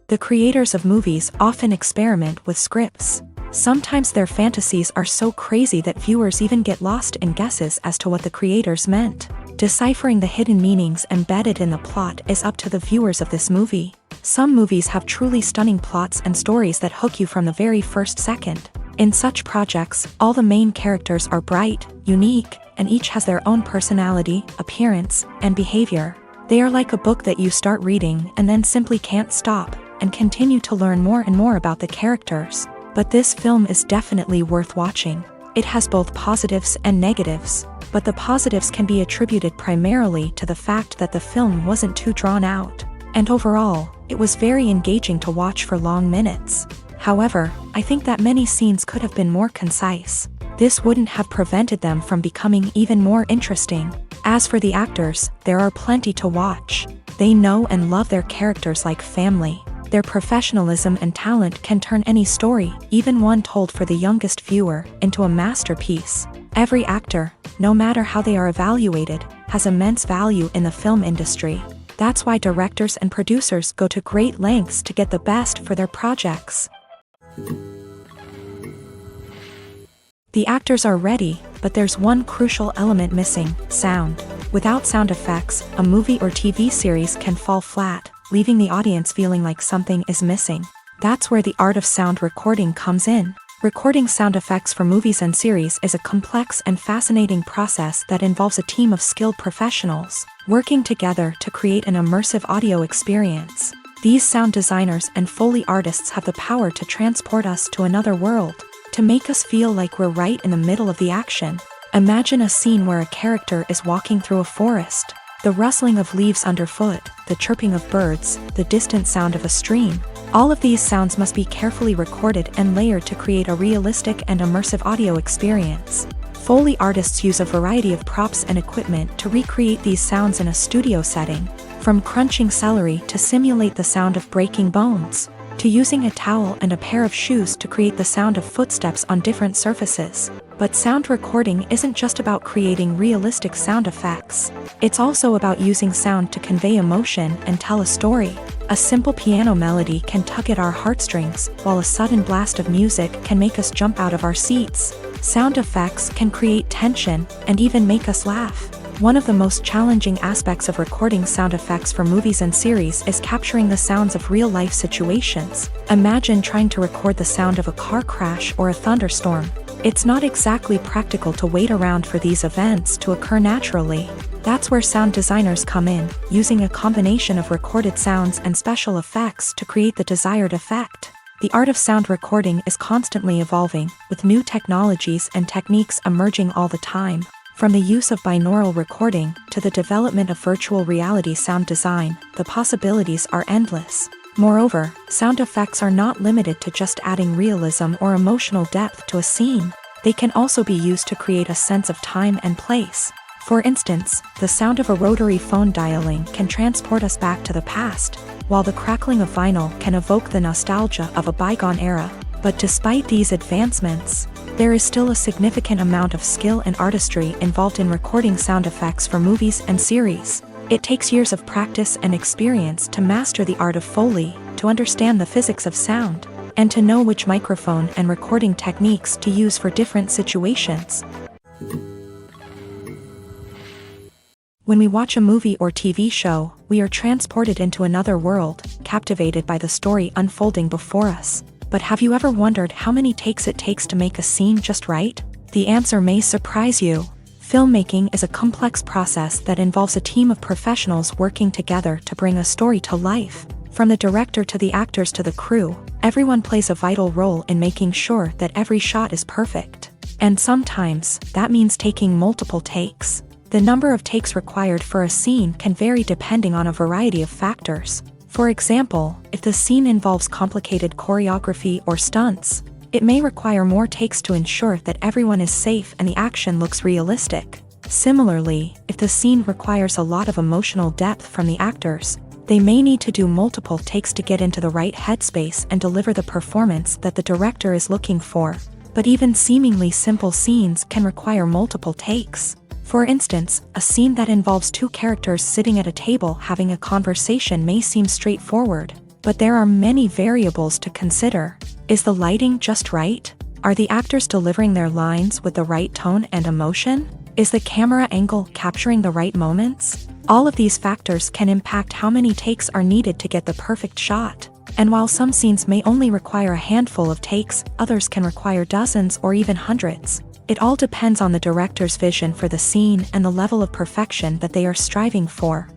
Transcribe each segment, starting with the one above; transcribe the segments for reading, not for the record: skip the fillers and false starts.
The creators of movies often experiment with scripts. Sometimes their fantasies are so crazy that viewers even get lost in guesses as to what the creators meant. Deciphering the hidden meanings embedded in the plot is up to the viewers of this movie. Some movies have truly stunning plots and stories that hook you from the very first second. In such projects, all the main characters are bright, unique, and each has their own personality, appearance, and behavior. They are like a book that you start reading and then simply can't stop, and continue to learn more and more about the characters. But this film is definitely worth watching. It has both positives and negatives, but the positives can be attributed primarily to the fact that the film wasn't too drawn out, and overall, it was very engaging to watch for long minutes. However, I think that many scenes could have been more concise. This wouldn't have prevented them from becoming even more interesting. As for the actors, there are plenty to watch. They know and love their characters like family. Their professionalism and talent can turn any story, even one told for the youngest viewer, into a masterpiece. Every actor, no matter how they are evaluated, has immense value in the film industry. That's why directors and producers go to great lengths to get the best for their projects. The actors are ready, but there's one crucial element missing: sound. Without sound effects, a movie or TV series can fall flat, leaving the audience feeling like something is missing. That's where the art of sound recording comes in. Recording sound effects for movies and series is a complex and fascinating process that involves a team of skilled professionals working together to create an immersive audio experience. These sound designers and Foley artists have the power to transport us to another world, to make us feel like we're right in the middle of the action. Imagine a scene where a character is walking through a forest. The rustling of leaves underfoot, the chirping of birds, the distant sound of a stream. All of these sounds must be carefully recorded and layered to create a realistic and immersive audio experience. Foley artists use a variety of props and equipment to recreate these sounds in a studio setting, from crunching celery to simulate the sound of breaking bones, to using a towel and a pair of shoes to create the sound of footsteps on different surfaces. But sound recording isn't just about creating realistic sound effects. It's also about using sound to convey emotion and tell a story. A simple piano melody can tug at our heartstrings, while a sudden blast of music can make us jump out of our seats. Sound effects can create tension and even make us laugh. One of the most challenging aspects of recording sound effects for movies and series is capturing the sounds of real-life situations. Imagine trying to record the sound of a car crash or a thunderstorm. It's not exactly practical to wait around for these events to occur naturally. That's where sound designers come in, using a combination of recorded sounds and special effects to create the desired effect. The art of sound recording is constantly evolving, with new technologies and techniques emerging all the time. From the use of binaural recording to the development of virtual reality sound design, the possibilities are endless. Moreover, sound effects are not limited to just adding realism or emotional depth to a scene. They can also be used to create a sense of time and place. For instance, the sound of a rotary phone dialing can transport us back to the past, while the crackling of vinyl can evoke the nostalgia of a bygone era. But despite these advancements, there is still a significant amount of skill and artistry involved in recording sound effects for movies and series. It takes years of practice and experience to master the art of Foley, to understand the physics of sound, and to know which microphone and recording techniques to use for different situations. When we watch a movie or TV show, we are transported into another world, captivated by the story unfolding before us. But have you ever wondered how many takes it takes to make a scene just right? The answer may surprise you. Filmmaking is a complex process that involves a team of professionals working together to bring a story to life. From the director to the actors to the crew, everyone plays a vital role in making sure that every shot is perfect. And sometimes, that means taking multiple takes. The number of takes required for a scene can vary depending on a variety of factors. For example, if the scene involves complicated choreography or stunts, it may require more takes to ensure that everyone is safe and the action looks realistic. Similarly, if the scene requires a lot of emotional depth from the actors, they may need to do multiple takes to get into the right headspace and deliver the performance that the director is looking for. But even seemingly simple scenes can require multiple takes. For instance, a scene that involves two characters sitting at a table having a conversation may seem straightforward. But there are many variables to consider. Is the lighting just right? Are the actors delivering their lines with the right tone and emotion? Is the camera angle capturing the right moments? All of these factors can impact how many takes are needed to get the perfect shot. And while some scenes may only require a handful of takes, others can require dozens or even hundreds. It all depends on the director's vision for the scene and the level of perfection that they are striving for.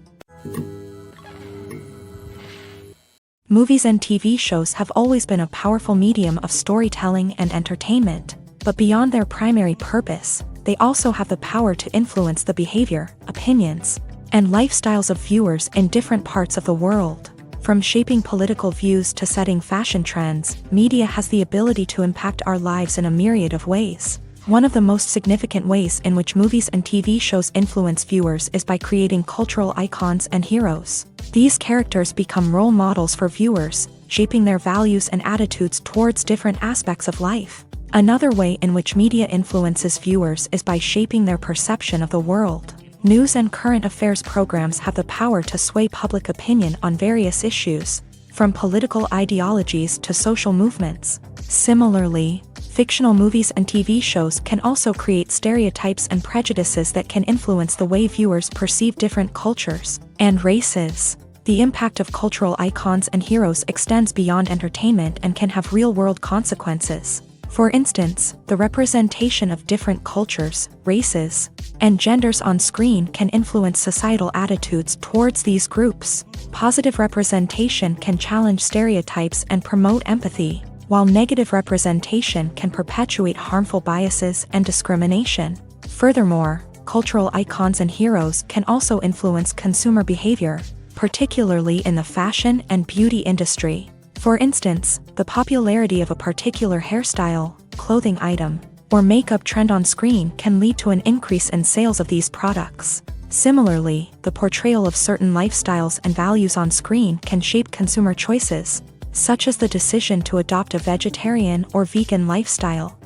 Movies and TV shows have always been a powerful medium of storytelling and entertainment, but beyond their primary purpose, they also have the power to influence the behavior, opinions, and lifestyles of viewers in different parts of the world. From shaping political views to setting fashion trends, media has the ability to impact our lives in a myriad of ways. One of the most significant ways in which movies and TV shows influence viewers is by creating cultural icons and heroes. These characters become role models for viewers, shaping their values and attitudes towards different aspects of life. Another way in which media influences viewers is by shaping their perception of the world. News and current affairs programs have the power to sway public opinion on various issues, from political ideologies to social movements. Similarly, fictional movies and TV shows can also create stereotypes and prejudices that can influence the way viewers perceive different cultures and races. The impact of cultural icons and heroes extends beyond entertainment and can have real-world consequences. For instance, the representation of different cultures, races, and genders on screen can influence societal attitudes towards these groups. Positive representation can challenge stereotypes and promote empathy, while negative representation can perpetuate harmful biases and discrimination. Furthermore, cultural icons and heroes can also influence consumer behavior, particularly in the fashion and beauty industry. For instance, the popularity of a particular hairstyle, clothing item, or makeup trend on screen can lead to an increase in sales of these products. Similarly, the portrayal of certain lifestyles and values on screen can shape consumer choices, such as the decision to adopt a vegetarian or vegan lifestyle.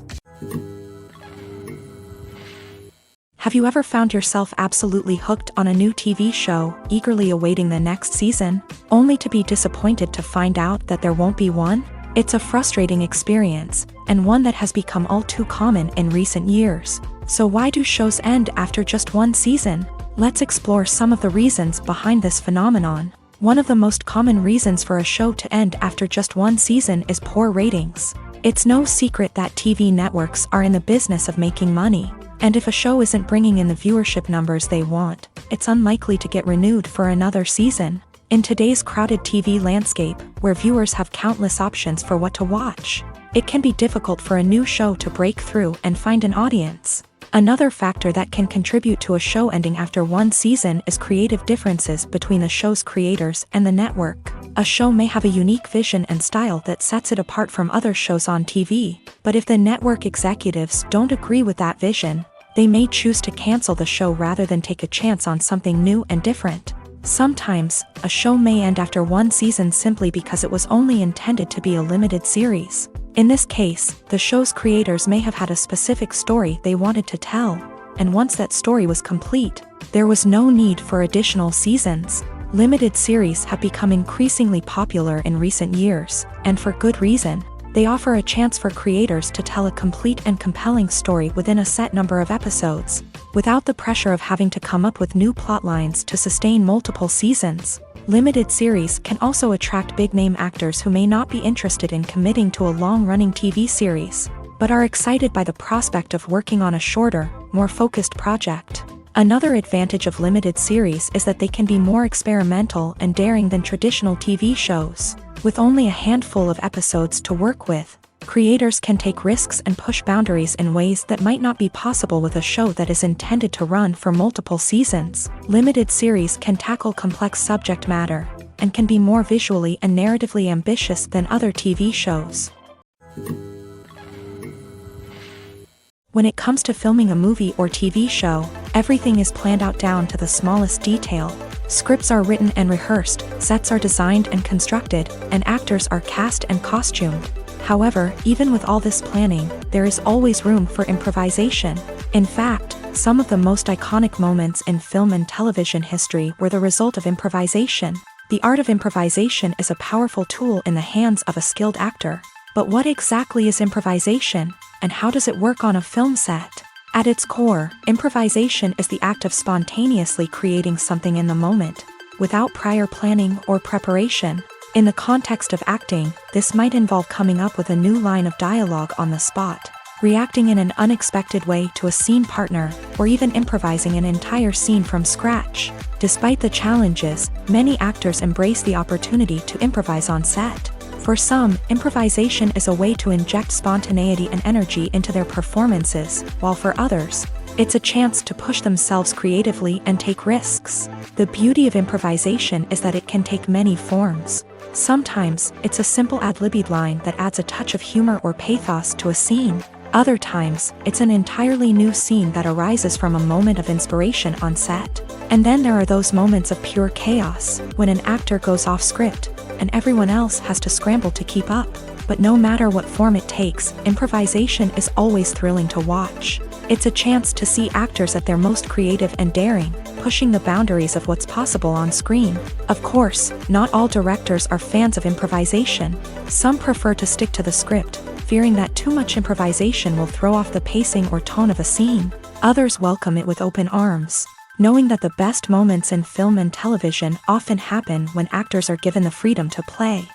Have you ever found yourself absolutely hooked on a new TV show, eagerly awaiting the next season, only to be disappointed to find out that there won't be one? It's a frustrating experience, and one that has become all too common in recent years. So why do shows end after just one season? Let's explore some of the reasons behind this phenomenon. One of the most common reasons for a show to end after just one season is poor ratings. It's no secret that TV networks are in the business of making money. And if a show isn't bringing in the viewership numbers they want, it's unlikely to get renewed for another season. In today's crowded TV landscape, where viewers have countless options for what to watch, it can be difficult for a new show to break through and find an audience. Another factor that can contribute to a show ending after one season is creative differences between the show's creators and the network. A show may have a unique vision and style that sets it apart from other shows on TV, but if the network executives don't agree with that vision, they may choose to cancel the show rather than take a chance on something new and different. Sometimes, a show may end after one season simply because it was only intended to be a limited series. In this case, the show's creators may have had a specific story they wanted to tell, and once that story was complete, there was no need for additional seasons. Limited series have become increasingly popular in recent years, and for good reason. They offer a chance for creators to tell a complete and compelling story within a set number of episodes, without the pressure of having to come up with new plotlines to sustain multiple seasons. Limited series can also attract big-name actors who may not be interested in committing to a long-running TV series, but are excited by the prospect of working on a shorter, more focused project. Another advantage of limited series is that they can be more experimental and daring than traditional TV shows. With only a handful of episodes to work with, creators can take risks and push boundaries in ways that might not be possible with a show that is intended to run for multiple seasons. Limited series can tackle complex subject matter, and can be more visually and narratively ambitious than other TV shows. When it comes to filming a movie or TV show, everything is planned out down to the smallest detail. Scripts are written and rehearsed, sets are designed and constructed, and actors are cast and costumed. However, even with all this planning, there is always room for improvisation. In fact, some of the most iconic moments in film and television history were the result of improvisation. The art of improvisation is a powerful tool in the hands of a skilled actor. But what exactly is improvisation, and how does it work on a film set? At its core, improvisation is the act of spontaneously creating something in the moment, without prior planning or preparation. In the context of acting, this might involve coming up with a new line of dialogue on the spot, reacting in an unexpected way to a scene partner, or even improvising an entire scene from scratch. Despite the challenges, many actors embrace the opportunity to improvise on set. For some, improvisation is a way to inject spontaneity and energy into their performances, while for others, it's a chance to push themselves creatively and take risks. The beauty of improvisation is that it can take many forms. Sometimes, it's a simple ad-libbed line that adds a touch of humor or pathos to a scene. Other times, it's an entirely new scene that arises from a moment of inspiration on set. And then there are those moments of pure chaos, when an actor goes off script, and everyone else has to scramble to keep up. But no matter what form it takes, improvisation is always thrilling to watch. It's a chance to see actors at their most creative and daring, pushing the boundaries of what's possible on screen. Of course, not all directors are fans of improvisation. Some prefer to stick to the script, fearing that too much improvisation will throw off the pacing or tone of a scene. Others welcome it with open arms, knowing that the best moments in film and television often happen when actors are given the freedom to play.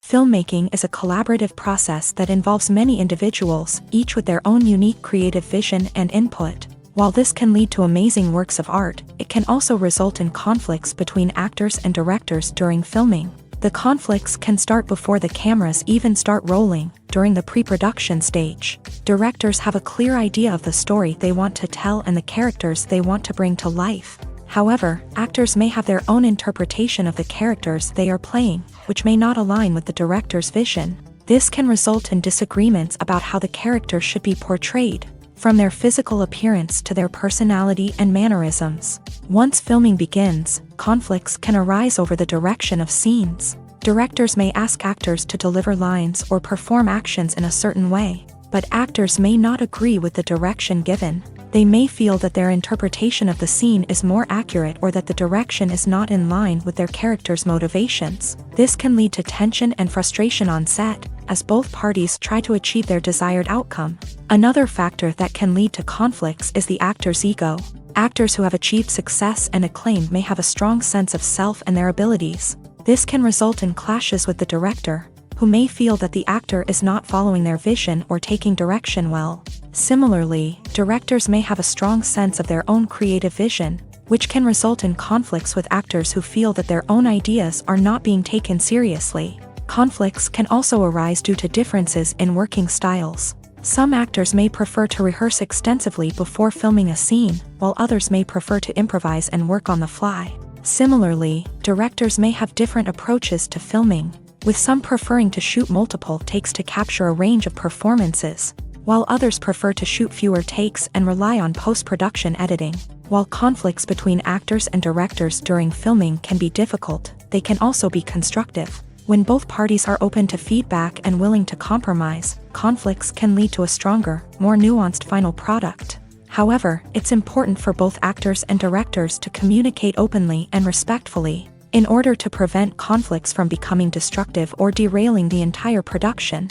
Filmmaking is a collaborative process that involves many individuals, each with their own unique creative vision and input. While this can lead to amazing works of art, it can also result in conflicts between actors and directors during filming. The conflicts can start before the cameras even start rolling, during the pre-production stage. Directors have a clear idea of the story they want to tell and the characters they want to bring to life. However, actors may have their own interpretation of the characters they are playing, which may not align with the director's vision. This can result in disagreements about how the character should be portrayed, from their physical appearance to their personality and mannerisms. Once filming begins, conflicts can arise over the direction of scenes. Directors may ask actors to deliver lines or perform actions in a certain way, but actors may not agree with the direction given. They may feel that their interpretation of the scene is more accurate or that the direction is not in line with their character's motivations. This can lead to tension and frustration on set, as both parties try to achieve their desired outcome. Another factor that can lead to conflicts is the actor's ego. Actors who have achieved success and acclaim may have a strong sense of self and their abilities. This can result in clashes with the director, who may feel that the actor is not following their vision or taking direction well. Similarly, directors may have a strong sense of their own creative vision, which can result in conflicts with actors who feel that their own ideas are not being taken seriously. Conflicts can also arise due to differences in working styles. Some actors may prefer to rehearse extensively before filming a scene, while others may prefer to improvise and work on the fly. Similarly, directors may have different approaches to filming, with some preferring to shoot multiple takes to capture a range of performances, while others prefer to shoot fewer takes and rely on post-production editing. While conflicts between actors and directors during filming can be difficult, they can also be constructive. When both parties are open to feedback and willing to compromise, conflicts can lead to a stronger, more nuanced final product. However, it's important for both actors and directors to communicate openly and respectfully, in order to prevent conflicts from becoming destructive or derailing the entire production.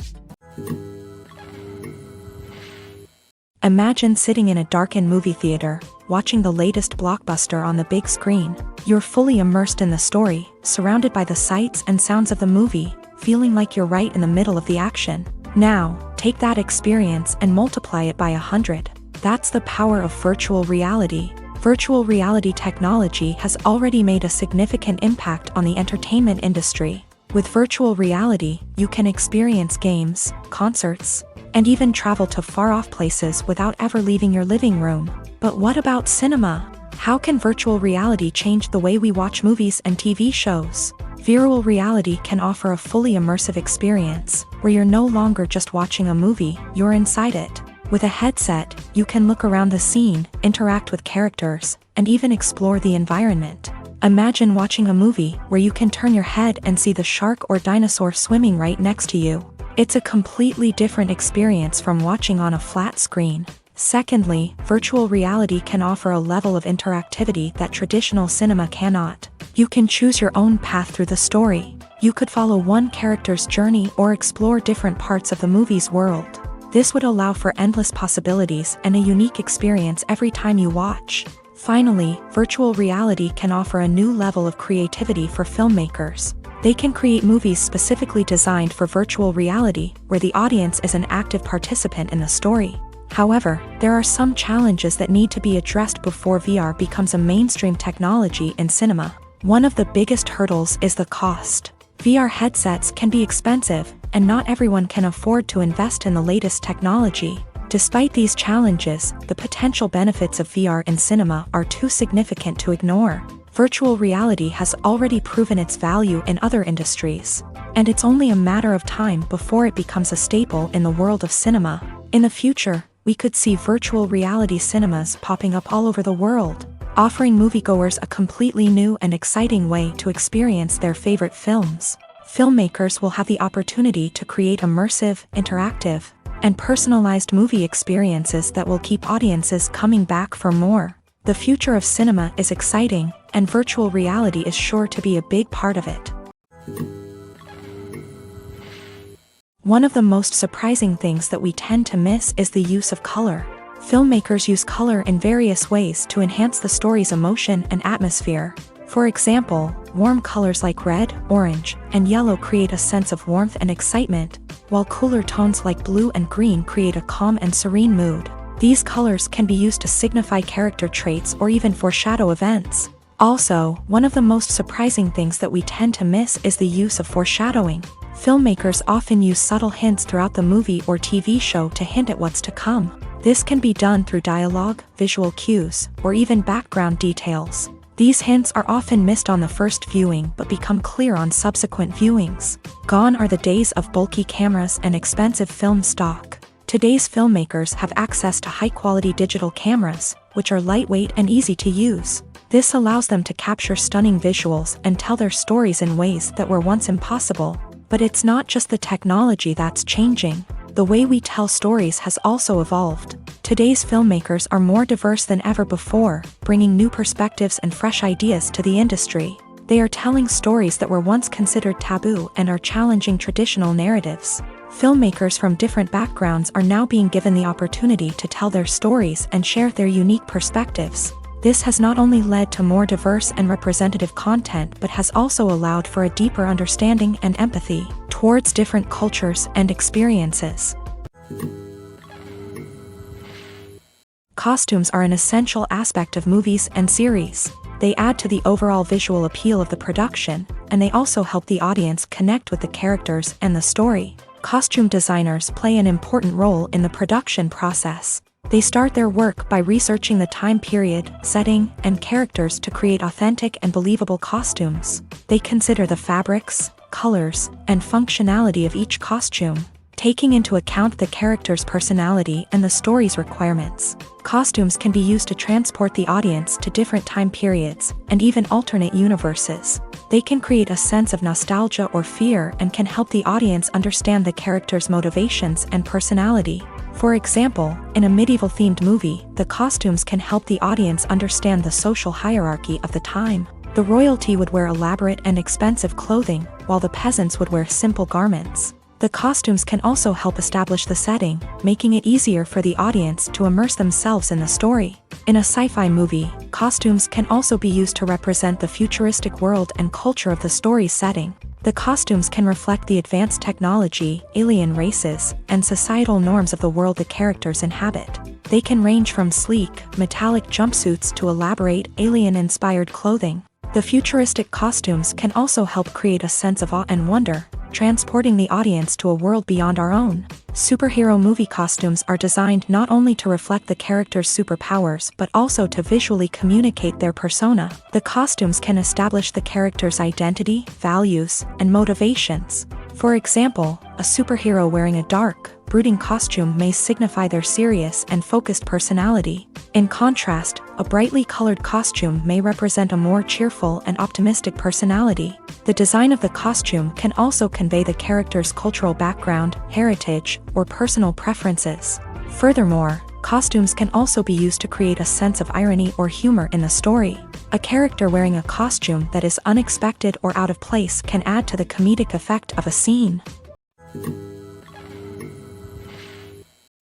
Imagine sitting in a darkened movie theater, watching the latest blockbuster on the big screen. You're fully immersed in the story, surrounded by the sights and sounds of the movie, feeling like you're right in the middle of the action. Now, take that experience and multiply it by 100. That's the power of virtual reality. Virtual reality technology has already made a significant impact on the entertainment industry. With virtual reality, you can experience games, concerts, and even travel to far-off places without ever leaving your living room. But what about cinema? How can virtual reality change the way we watch movies and TV shows? Virtual reality can offer a fully immersive experience, where you're no longer just watching a movie, you're inside it. With a headset, you can look around the scene, interact with characters, and even explore the environment. Imagine watching a movie where you can turn your head and see the shark or dinosaur swimming right next to you. It's a completely different experience from watching on a flat screen. Secondly, virtual reality can offer a level of interactivity that traditional cinema cannot. You can choose your own path through the story. You could follow one character's journey or explore different parts of the movie's world. This would allow for endless possibilities and a unique experience every time you watch. Finally, virtual reality can offer a new level of creativity for filmmakers. They can create movies specifically designed for virtual reality, where the audience is an active participant in the story. However, there are some challenges that need to be addressed before VR becomes a mainstream technology in cinema. One of the biggest hurdles is the cost. VR headsets can be expensive, and not everyone can afford to invest in the latest technology. Despite these challenges, the potential benefits of VR in cinema are too significant to ignore. Virtual reality has already proven its value in other industries, and it's only a matter of time before it becomes a staple in the world of cinema. In the future, we could see virtual reality cinemas popping up all over the world, offering moviegoers a completely new and exciting way to experience their favorite films. Filmmakers will have the opportunity to create immersive, interactive, and personalized movie experiences that will keep audiences coming back for more. The future of cinema is exciting, and virtual reality is sure to be a big part of it. One of the most surprising things that we tend to miss is the use of color. Filmmakers use color in various ways to enhance the story's emotion and atmosphere. For example, warm colors like red, orange, and yellow create a sense of warmth and excitement, while cooler tones like blue and green create a calm and serene mood. These colors can be used to signify character traits or even foreshadow events. Also, one of the most surprising things that we tend to miss is the use of foreshadowing. Filmmakers often use subtle hints throughout the movie or TV show to hint at what's to come. This can be done through dialogue, visual cues, or even background details. These hints are often missed on the first viewing but become clear on subsequent viewings. Gone are the days of bulky cameras and expensive film stock. Today's filmmakers have access to high-quality digital cameras, which are lightweight and easy to use. This allows them to capture stunning visuals and tell their stories in ways that were once impossible. But it's not just the technology that's changing. The way we tell stories has also evolved. Today's filmmakers are more diverse than ever before, bringing new perspectives and fresh ideas to the industry. They are telling stories that were once considered taboo and are challenging traditional narratives. Filmmakers from different backgrounds are now being given the opportunity to tell their stories and share their unique perspectives. This has not only led to more diverse and representative content but has also allowed for a deeper understanding and empathy towards different cultures and experiences. Costumes are an essential aspect of movies and series. They add to the overall visual appeal of the production, and they also help the audience connect with the characters and the story. Costume designers play an important role in the production process. They start their work by researching the time period, setting, and characters to create authentic and believable costumes. They consider the fabrics, colors, and functionality of each costume, taking into account the character's personality and the story's requirements. Costumes can be used to transport the audience to different time periods and even alternate universes. They can create a sense of nostalgia or fear and can help the audience understand the character's motivations and personality. For example, in a medieval-themed movie, the costumes can help the audience understand the social hierarchy of the time. The royalty would wear elaborate and expensive clothing, while the peasants would wear simple garments. The costumes can also help establish the setting, making it easier for the audience to immerse themselves in the story. In a sci-fi movie, costumes can also be used to represent the futuristic world and culture of the story's setting. The costumes can reflect the advanced technology, alien races, and societal norms of the world the characters inhabit. They can range from sleek, metallic jumpsuits to elaborate, alien-inspired clothing. The futuristic costumes can also help create a sense of awe and wonder, transporting the audience to a world beyond our own. Superhero movie costumes are designed not only to reflect the character's superpowers but also to visually communicate their persona. The costumes can establish the character's identity, values, and motivations. For example, a superhero wearing a dark, brooding costume may signify their serious and focused personality. In contrast, a brightly colored costume may represent a more cheerful and optimistic personality. The design of the costume can also convey the character's cultural background, heritage, or personal preferences. Furthermore, Costumes can also be used to create a sense of irony or humor in the story. A character wearing a costume that is unexpected or out of place can add to the comedic effect of a scene.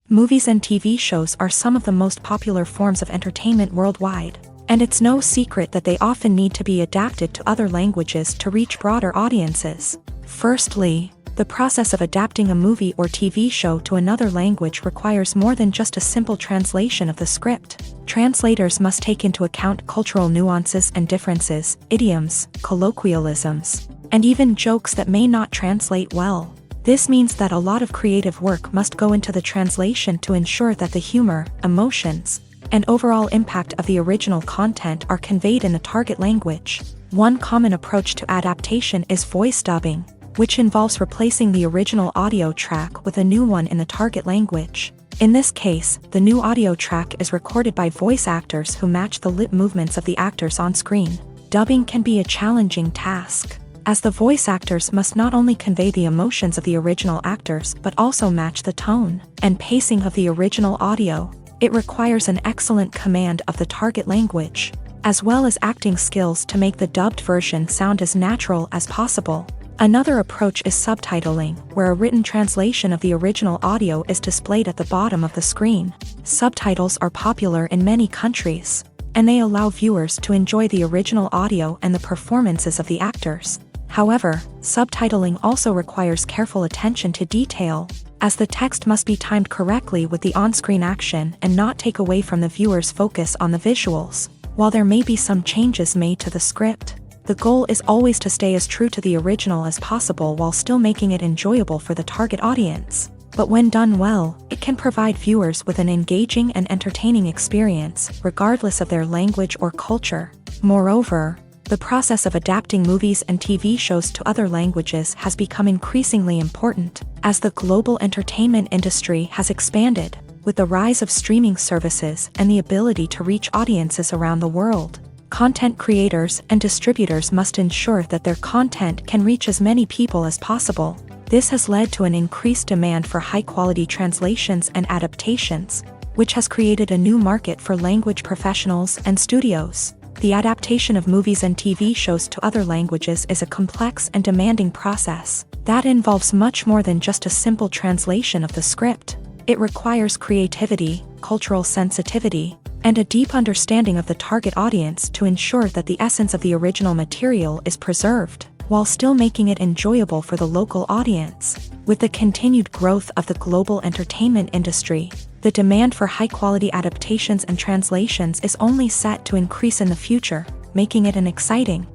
Movies and TV shows are some of the most popular forms of entertainment worldwide, and it's no secret that they often need to be adapted to other languages to reach broader audiences. Firstly, the process of adapting a movie or TV show to another language requires more than just a simple translation of the script. Translators must take into account cultural nuances and differences, idioms, colloquialisms, and even jokes that may not translate well. This means that a lot of creative work must go into the translation to ensure that the humor, emotions, and overall impact of the original content are conveyed in the target language. One common approach to adaptation is voice dubbing, which involves replacing the original audio track with a new one in the target language. In this case, the new audio track is recorded by voice actors who match the lip movements of the actors on screen. Dubbing can be a challenging task, as the voice actors must not only convey the emotions of the original actors but also match the tone and pacing of the original audio. It requires an excellent command of the target language, as well as acting skills to make the dubbed version sound as natural as possible. Another approach is subtitling, where a written translation of the original audio is displayed at the bottom of the screen. Subtitles are popular in many countries, and they allow viewers to enjoy the original audio and the performances of the actors. However, subtitling also requires careful attention to detail, as the text must be timed correctly with the on-screen action and not take away from the viewer's focus on the visuals. While there may be some changes made to the script, the goal is always to stay as true to the original as possible while still making it enjoyable for the target audience. But when done well, it can provide viewers with an engaging and entertaining experience, regardless of their language or culture. Moreover, the process of adapting movies and TV shows to other languages has become increasingly important, as the global entertainment industry has expanded, with the rise of streaming services and the ability to reach audiences around the world. Content creators and distributors must ensure that their content can reach as many people as possible. This has led to an increased demand for high-quality translations and adaptations, which has created a new market for language professionals and studios. The adaptation of movies and TV shows to other languages is a complex and demanding process that involves much more than just a simple translation of the script. It requires creativity, cultural sensitivity, and a deep understanding of the target audience to ensure that the essence of the original material is preserved, while still making it enjoyable for the local audience. With the continued growth of the global entertainment industry, the demand for high-quality adaptations and translations is only set to increase in the future, making it an exciting.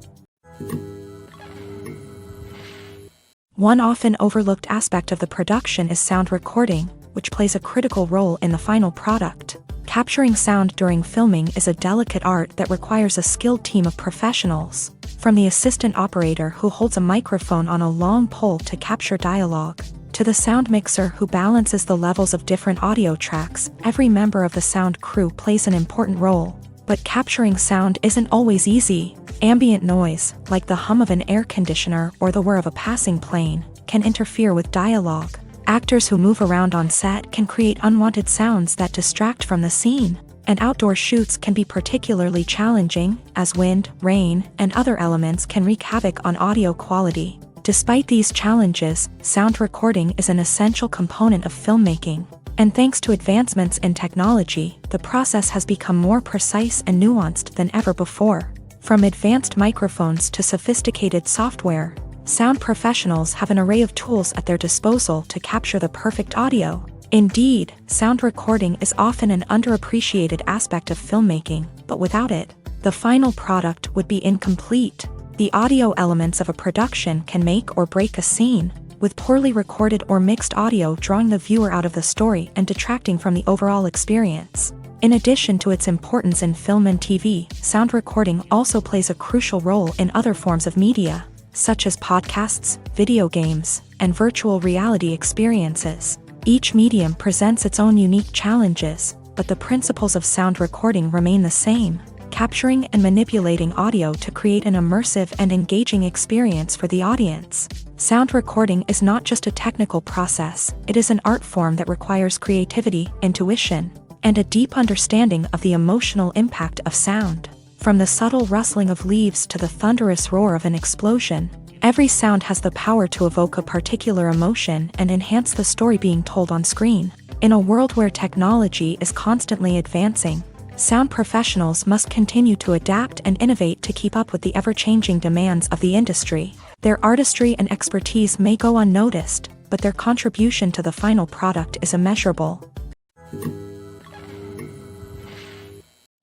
One often overlooked aspect of the production is sound recording, which plays a critical role in the final product. Capturing sound during filming is a delicate art that requires a skilled team of professionals, from the assistant operator who holds a microphone on a long pole to capture dialogue, to the sound mixer who balances the levels of different audio tracks. Every member of the sound crew plays an important role. But capturing sound isn't always easy. Ambient noise, like the hum of an air conditioner or the whir of a passing plane, can interfere with dialogue. Actors who move around on set can create unwanted sounds that distract from the scene, and outdoor shoots can be particularly challenging, as wind, rain, and other elements can wreak havoc on audio quality. Despite these challenges, sound recording is an essential component of filmmaking, and thanks to advancements in technology, the process has become more precise and nuanced than ever before. From advanced microphones to sophisticated software, sound professionals have an array of tools at their disposal to capture the perfect audio. Indeed, sound recording is often an underappreciated aspect of filmmaking, but without it, the final product would be incomplete. The audio elements of a production can make or break a scene, with poorly recorded or mixed audio drawing the viewer out of the story and detracting from the overall experience. In addition to its importance in film and TV, sound recording also plays a crucial role in other forms of media, such as podcasts, video games, and virtual reality experiences. Each medium presents its own unique challenges, but the principles of sound recording remain the same: capturing and manipulating audio to create an immersive and engaging experience for the audience. Sound recording is not just a technical process, it is an art form that requires creativity, intuition, and a deep understanding of the emotional impact of sound. From the subtle rustling of leaves to the thunderous roar of an explosion, every sound has the power to evoke a particular emotion and enhance the story being told on screen. In a world where technology is constantly advancing, sound professionals must continue to adapt and innovate to keep up with the ever-changing demands of the industry. Their artistry and expertise may go unnoticed, but their contribution to the final product is immeasurable.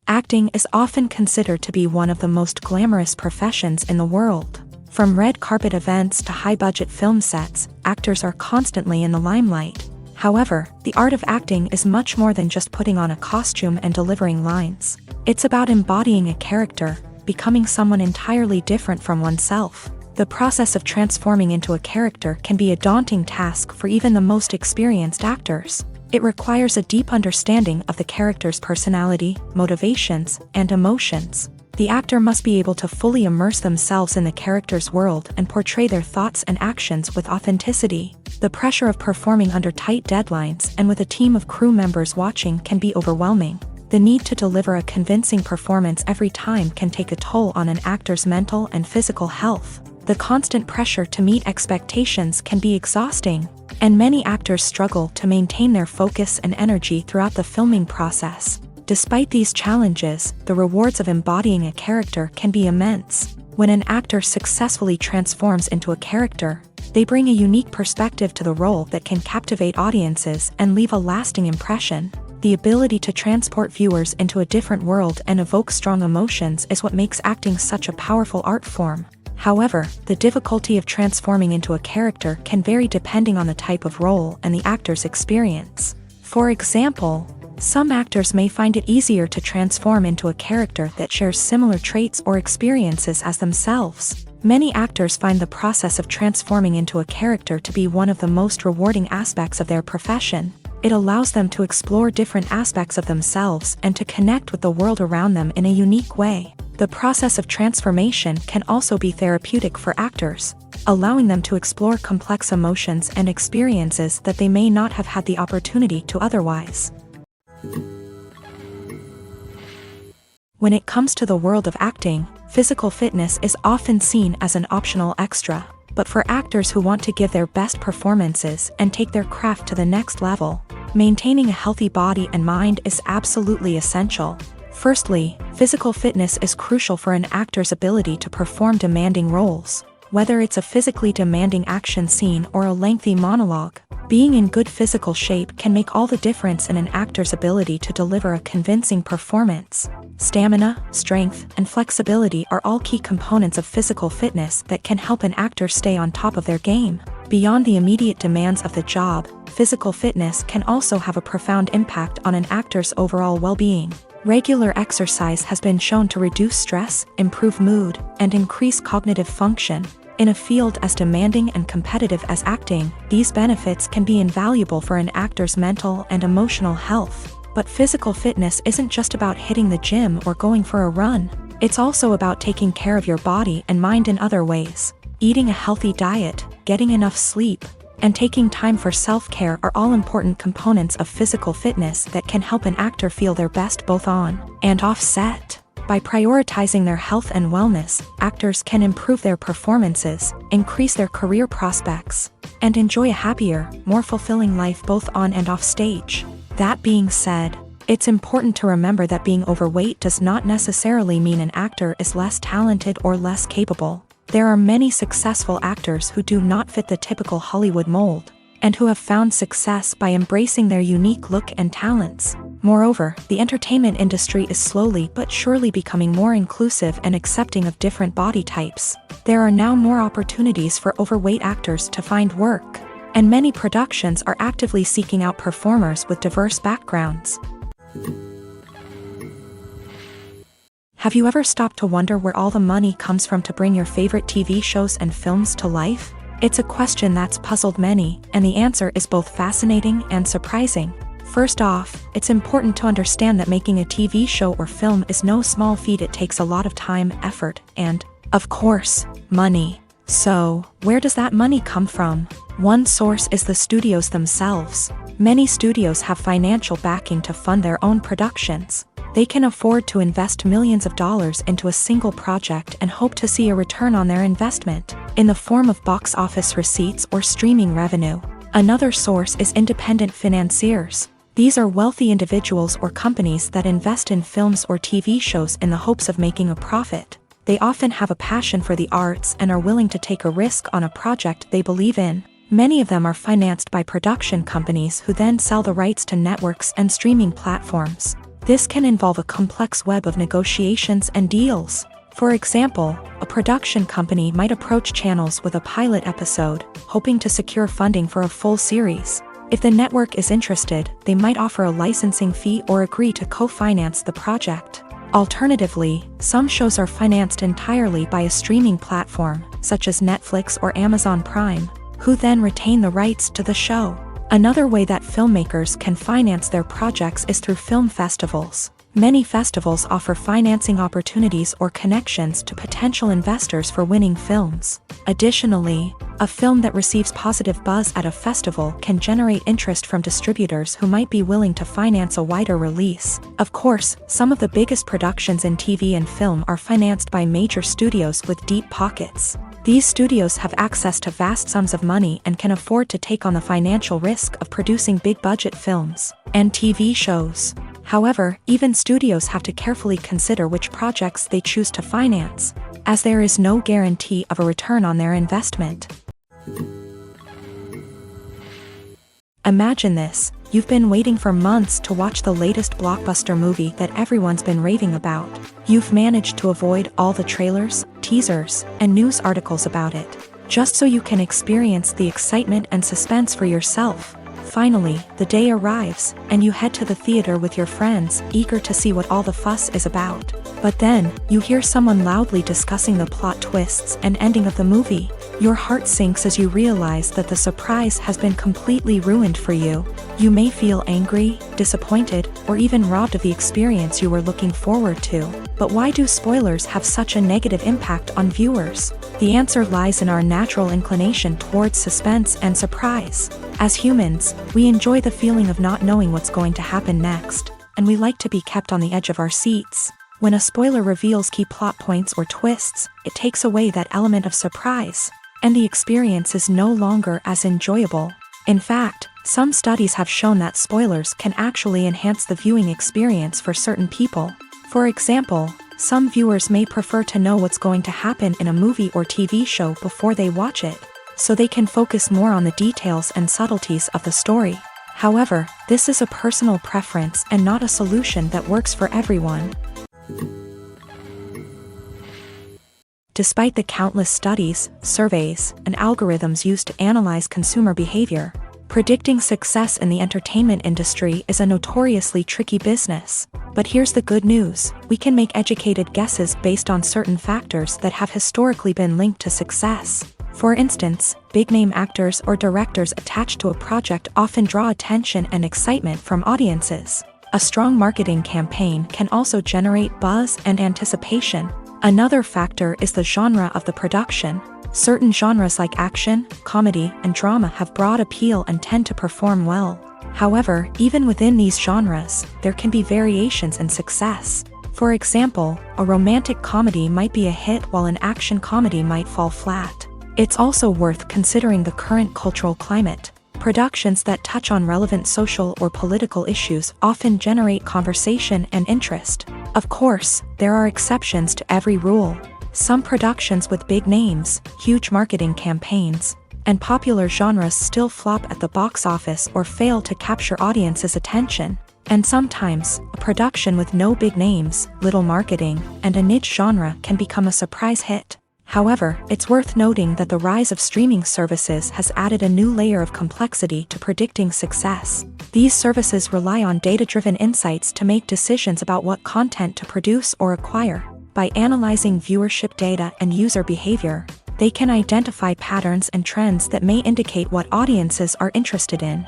Acting is often considered to be one of the most glamorous professions in the world. From red carpet events to high-budget film sets, actors are constantly in the limelight. However, the art of acting is much more than just putting on a costume and delivering lines. It's about embodying a character, becoming someone entirely different from oneself. The process of transforming into a character can be a daunting task for even the most experienced actors. It requires a deep understanding of the character's personality, motivations, and emotions. The actor must be able to fully immerse themselves in the character's world and portray their thoughts and actions with authenticity. The pressure of performing under tight deadlines and with a team of crew members watching can be overwhelming. The need to deliver a convincing performance every time can take a toll on an actor's mental and physical health. The constant pressure to meet expectations can be exhausting, and many actors struggle to maintain their focus and energy throughout the filming process. Despite these challenges, the rewards of embodying a character can be immense. When an actor successfully transforms into a character, they bring a unique perspective to the role that can captivate audiences and leave a lasting impression. The ability to transport viewers into a different world and evoke strong emotions is what makes acting such a powerful art form. However, the difficulty of transforming into a character can vary depending on the type of role and the actor's experience. For example, some actors may find it easier to transform into a character that shares similar traits or experiences as themselves. Many actors find the process of transforming into a character to be one of the most rewarding aspects of their profession. It allows them to explore different aspects of themselves and to connect with the world around them in a unique way. The process of transformation can also be therapeutic for actors, allowing them to explore complex emotions and experiences that they may not have had the opportunity to otherwise. When it comes to the world of acting, physical fitness is often seen as an optional extra. But for actors who want to give their best performances and take their craft to the next level, maintaining a healthy body and mind is absolutely essential. Firstly, physical fitness is crucial for an actor's ability to perform demanding roles. Whether it's a physically demanding action scene or a lengthy monologue, being in good physical shape can make all the difference in an actor's ability to deliver a convincing performance. Stamina, strength, and flexibility are all key components of physical fitness that can help an actor stay on top of their game. Beyond the immediate demands of the job, physical fitness can also have a profound impact on an actor's overall well-being. Regular exercise has been shown to reduce stress, improve mood, and increase cognitive function. In a field as demanding and competitive as acting, these benefits can be invaluable for an actor's mental and emotional health. But physical fitness isn't just about hitting the gym or going for a run. It's also about taking care of your body and mind in other ways. Eating a healthy diet, getting enough sleep, and taking time for self-care are all important components of physical fitness that can help an actor feel their best both on and off set. By prioritizing their health and wellness, actors can improve their performances, increase their career prospects, and enjoy a happier, more fulfilling life both on and off stage. That being said, it's important to remember that being overweight does not necessarily mean an actor is less talented or less capable. There are many successful actors who do not fit the typical Hollywood mold, and who have found success by embracing their unique look and talents. Moreover, the entertainment industry is slowly but surely becoming more inclusive and accepting of different body types. There are now more opportunities for overweight actors to find work, and many productions are actively seeking out performers with diverse backgrounds. Have you ever stopped to wonder where all the money comes from to bring your favorite TV shows and films to life? It's a question that's puzzled many, and the answer is both fascinating and surprising. First off, it's important to understand that making a TV show or film is no small feat. It takes a lot of time, effort, and, of course, money. So, where does that money come from? One source is the studios themselves. Many studios have financial backing to fund their own productions. They can afford to invest millions of dollars into a single project and hope to see a return on their investment, in the form of box office receipts or streaming revenue. Another source is independent financiers. These are wealthy individuals or companies that invest in films or TV shows in the hopes of making a profit. They often have a passion for the arts and are willing to take a risk on a project they believe in. Many of them are financed by production companies who then sell the rights to networks and streaming platforms. This can involve a complex web of negotiations and deals. For example, a production company might approach channels with a pilot episode, hoping to secure funding for a full series. If the network is interested, they might offer a licensing fee or agree to co-finance the project. Alternatively, some shows are financed entirely by a streaming platform, such as Netflix or Amazon Prime, who then retain the rights to the show. Another way that filmmakers can finance their projects is through film festivals. Many festivals offer financing opportunities or connections to potential investors for winning films. Additionally, a film that receives positive buzz at a festival can generate interest from distributors who might be willing to finance a wider release. Of course, some of the biggest productions in TV and film are financed by major studios with deep pockets. These studios have access to vast sums of money and can afford to take on the financial risk of producing big-budget films and TV shows. However, even studios have to carefully consider which projects they choose to finance, as there is no guarantee of a return on their investment. Imagine this: you've been waiting for months to watch the latest blockbuster movie that everyone's been raving about. You've managed to avoid all the trailers, teasers, and news articles about it, just so you can experience the excitement and suspense for yourself. Finally, the day arrives, and you head to the theater with your friends, eager to see what all the fuss is about. But then, you hear someone loudly discussing the plot twists and ending of the movie. Your heart sinks as you realize that the surprise has been completely ruined for you. You may feel angry, disappointed, or even robbed of the experience you were looking forward to. But why do spoilers have such a negative impact on viewers? The answer lies in our natural inclination towards suspense and surprise. As humans, we enjoy the feeling of not knowing what's going to happen next, and we like to be kept on the edge of our seats. When a spoiler reveals key plot points or twists, it takes away that element of surprise, and the experience is no longer as enjoyable. In fact, some studies have shown that spoilers can actually enhance the viewing experience for certain people. For example, some viewers may prefer to know what's going to happen in a movie or TV show before they watch it, so they can focus more on the details and subtleties of the story. However, this is a personal preference and not a solution that works for everyone. Despite the countless studies, surveys, and algorithms used to analyze consumer behavior, predicting success in the entertainment industry is a notoriously tricky business. But here's the good news: we can make educated guesses based on certain factors that have historically been linked to success. For instance, big-name actors or directors attached to a project often draw attention and excitement from audiences. A strong marketing campaign can also generate buzz and anticipation. Another factor is the genre of the production. Certain genres like action, comedy, and drama have broad appeal and tend to perform well. However, even within these genres, there can be variations in success. For example, a romantic comedy might be a hit while an action comedy might fall flat. It's also worth considering the current cultural climate. Productions that touch on relevant social or political issues often generate conversation and interest. Of course, there are exceptions to every rule. Some productions with big names, huge marketing campaigns, and popular genres still flop at the box office or fail to capture audiences' attention. And sometimes, a production with no big names, little marketing, and a niche genre can become a surprise hit. However, it's worth noting that the rise of streaming services has added a new layer of complexity to predicting success. These services rely on data-driven insights to make decisions about what content to produce or acquire. By analyzing viewership data and user behavior, they can identify patterns and trends that may indicate what audiences are interested in.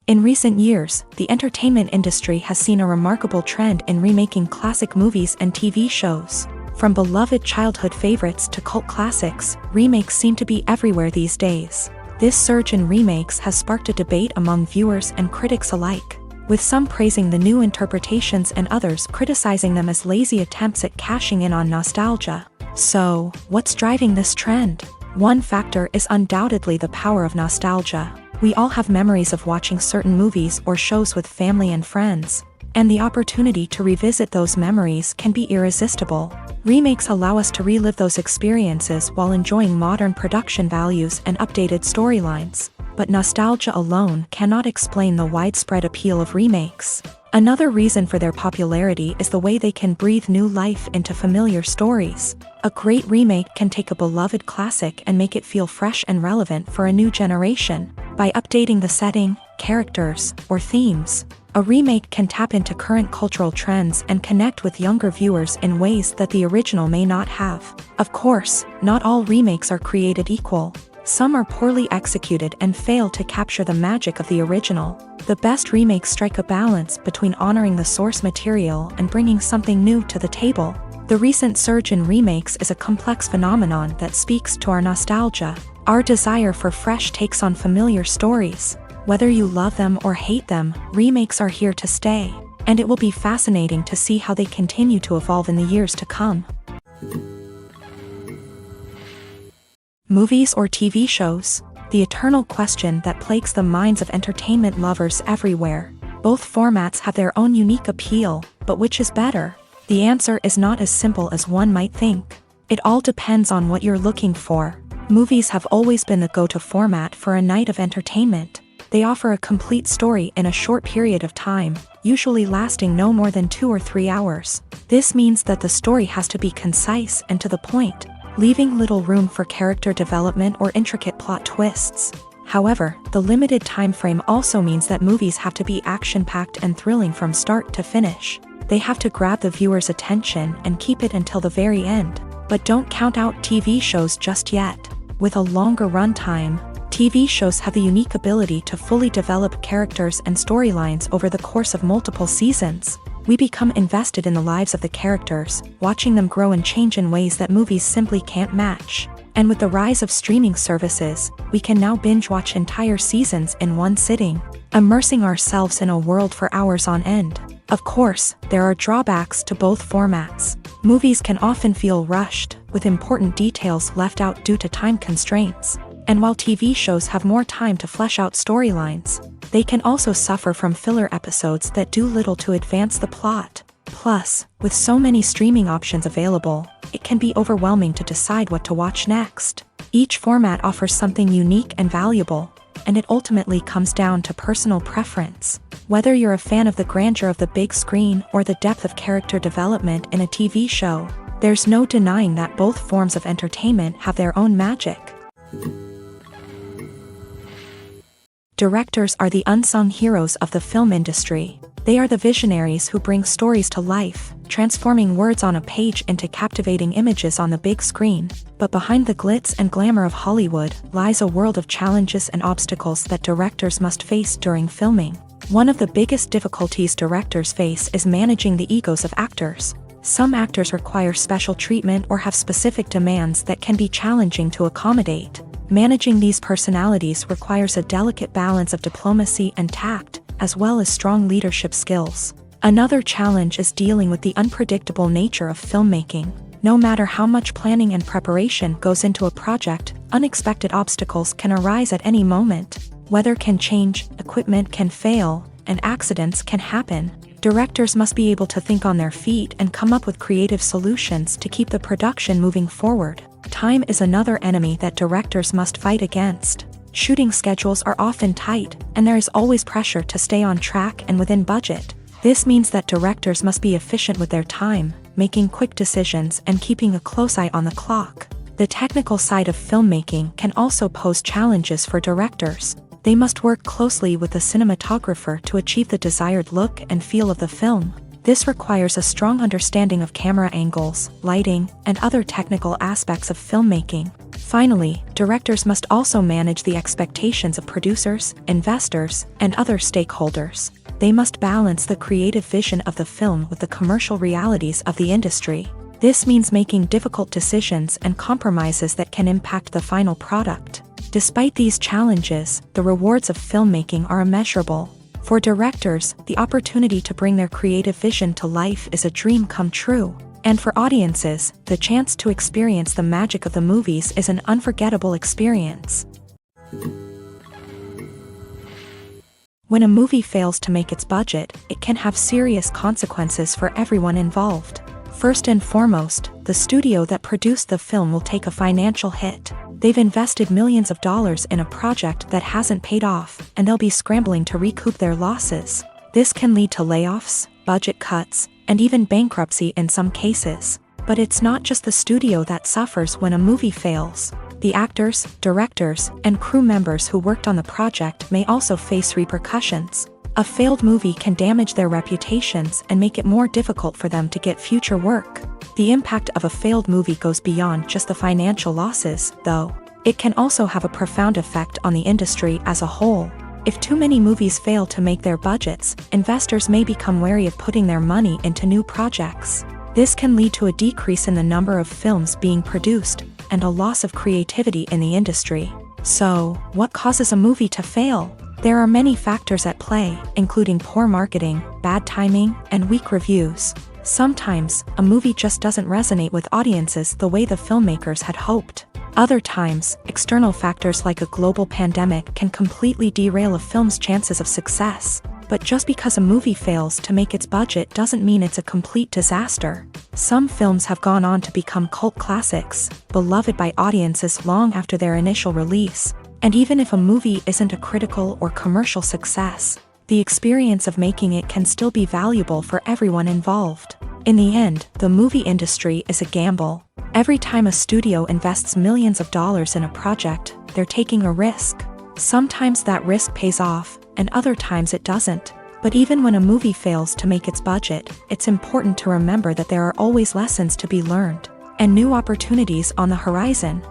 In recent years, the entertainment industry has seen a remarkable trend in remaking classic movies and TV shows. From beloved childhood favorites to cult classics, remakes seem to be everywhere these days. This surge in remakes has sparked a debate among viewers and critics alike, with some praising the new interpretations and others criticizing them as lazy attempts at cashing in on nostalgia. So, what's driving this trend? One factor is undoubtedly the power of nostalgia. We all have memories of watching certain movies or shows with family and friends, and the opportunity to revisit those memories can be irresistible. Remakes allow us to relive those experiences while enjoying modern production values and updated storylines. But nostalgia alone cannot explain the widespread appeal of remakes. Another reason for their popularity is the way they can breathe new life into familiar stories. A great remake can take a beloved classic and make it feel fresh and relevant for a new generation. By updating the setting, characters, or themes, a remake can tap into current cultural trends and connect with younger viewers in ways that the original may not have. Of course, not all remakes are created equal. Some are poorly executed and fail to capture the magic of the original. The best remakes strike a balance between honoring the source material and bringing something new to the table. The recent surge in remakes is a complex phenomenon that speaks to our nostalgia, our desire for fresh takes on familiar stories. Whether you love them or hate them, remakes are here to stay, and it will be fascinating to see how they continue to evolve in the years to come. Movies or TV shows? The eternal question that plagues the minds of entertainment lovers everywhere. Both formats have their own unique appeal, but which is better? The answer is not as simple as one might think. It all depends on what you're looking for. Movies have always been the go-to format for a night of entertainment. They offer a complete story in a short period of time, usually lasting no more than 2 or 3 hours. This means that the story has to be concise and to the point, leaving little room for character development or intricate plot twists. However, the limited time frame also means that movies have to be action-packed and thrilling from start to finish. They have to grab the viewer's attention and keep it until the very end. But don't count out TV shows just yet. With a longer runtime, TV shows have the unique ability to fully develop characters and storylines over the course of multiple seasons. We become invested in the lives of the characters, watching them grow and change in ways that movies simply can't match. And with the rise of streaming services, we can now binge-watch entire seasons in one sitting, immersing ourselves in a world for hours on end. Of course, there are drawbacks to both formats. Movies can often feel rushed, with important details left out due to time constraints. And while TV shows have more time to flesh out storylines, they can also suffer from filler episodes that do little to advance the plot. Plus, with so many streaming options available, it can be overwhelming to decide what to watch next. Each format offers something unique and valuable, and it ultimately comes down to personal preference. Whether you're a fan of the grandeur of the big screen or the depth of character development in a TV show, there's no denying that both forms of entertainment have their own magic. Directors are the unsung heroes of the film industry. They are the visionaries who bring stories to life, transforming words on a page into captivating images on the big screen. But behind the glitz and glamour of Hollywood lies a world of challenges and obstacles that directors must face during filming. One of the biggest difficulties directors face is managing the egos of actors. Some actors require special treatment or have specific demands that can be challenging to accommodate. Managing these personalities requires a delicate balance of diplomacy and tact, as well as strong leadership skills. Another challenge is dealing with the unpredictable nature of filmmaking. No matter how much planning and preparation goes into a project, unexpected obstacles can arise at any moment. Weather can change, equipment can fail, and accidents can happen. Directors must be able to think on their feet and come up with creative solutions to keep the production moving forward. Time is another enemy that directors must fight against. Shooting schedules are often tight, and there is always pressure to stay on track and within budget. This means that directors must be efficient with their time, making quick decisions and keeping a close eye on the clock. The technical side of filmmaking can also pose challenges for directors. They must work closely with the cinematographer to achieve the desired look and feel of the film. This requires a strong understanding of camera angles, lighting, and other technical aspects of filmmaking. Finally, directors must also manage the expectations of producers, investors, and other stakeholders. They must balance the creative vision of the film with the commercial realities of the industry. This means making difficult decisions and compromises that can impact the final product. Despite these challenges, the rewards of filmmaking are immeasurable. For directors, the opportunity to bring their creative vision to life is a dream come true. And for audiences, the chance to experience the magic of the movies is an unforgettable experience. When a movie fails to make its budget, it can have serious consequences for everyone involved. First and foremost, the studio that produced the film will take a financial hit. They've invested millions of dollars in a project that hasn't paid off, and they'll be scrambling to recoup their losses. This can lead to layoffs, budget cuts, and even bankruptcy in some cases. But it's not just the studio that suffers when a movie fails. The actors, directors, and crew members who worked on the project may also face repercussions. A failed movie can damage their reputations and make it more difficult for them to get future work. The impact of a failed movie goes beyond just the financial losses, though. It can also have a profound effect on the industry as a whole. If too many movies fail to make their budgets, investors may become wary of putting their money into new projects. This can lead to a decrease in the number of films being produced, and a loss of creativity in the industry. So, what causes a movie to fail? There are many factors at play, including poor marketing, bad timing, and weak reviews. Sometimes, a movie just doesn't resonate with audiences the way the filmmakers had hoped. Other times, external factors like a global pandemic can completely derail a film's chances of success. But just because a movie fails to make its budget doesn't mean it's a complete disaster. Some films have gone on to become cult classics, beloved by audiences long after their initial release. And even if a movie isn't a critical or commercial success, the experience of making it can still be valuable for everyone involved. In the end, the movie industry is a gamble. Every time a studio invests millions of dollars in a project, they're taking a risk. Sometimes that risk pays off, and other times it doesn't. But even when a movie fails to make its budget, it's important to remember that there are always lessons to be learned, and new opportunities on the horizon.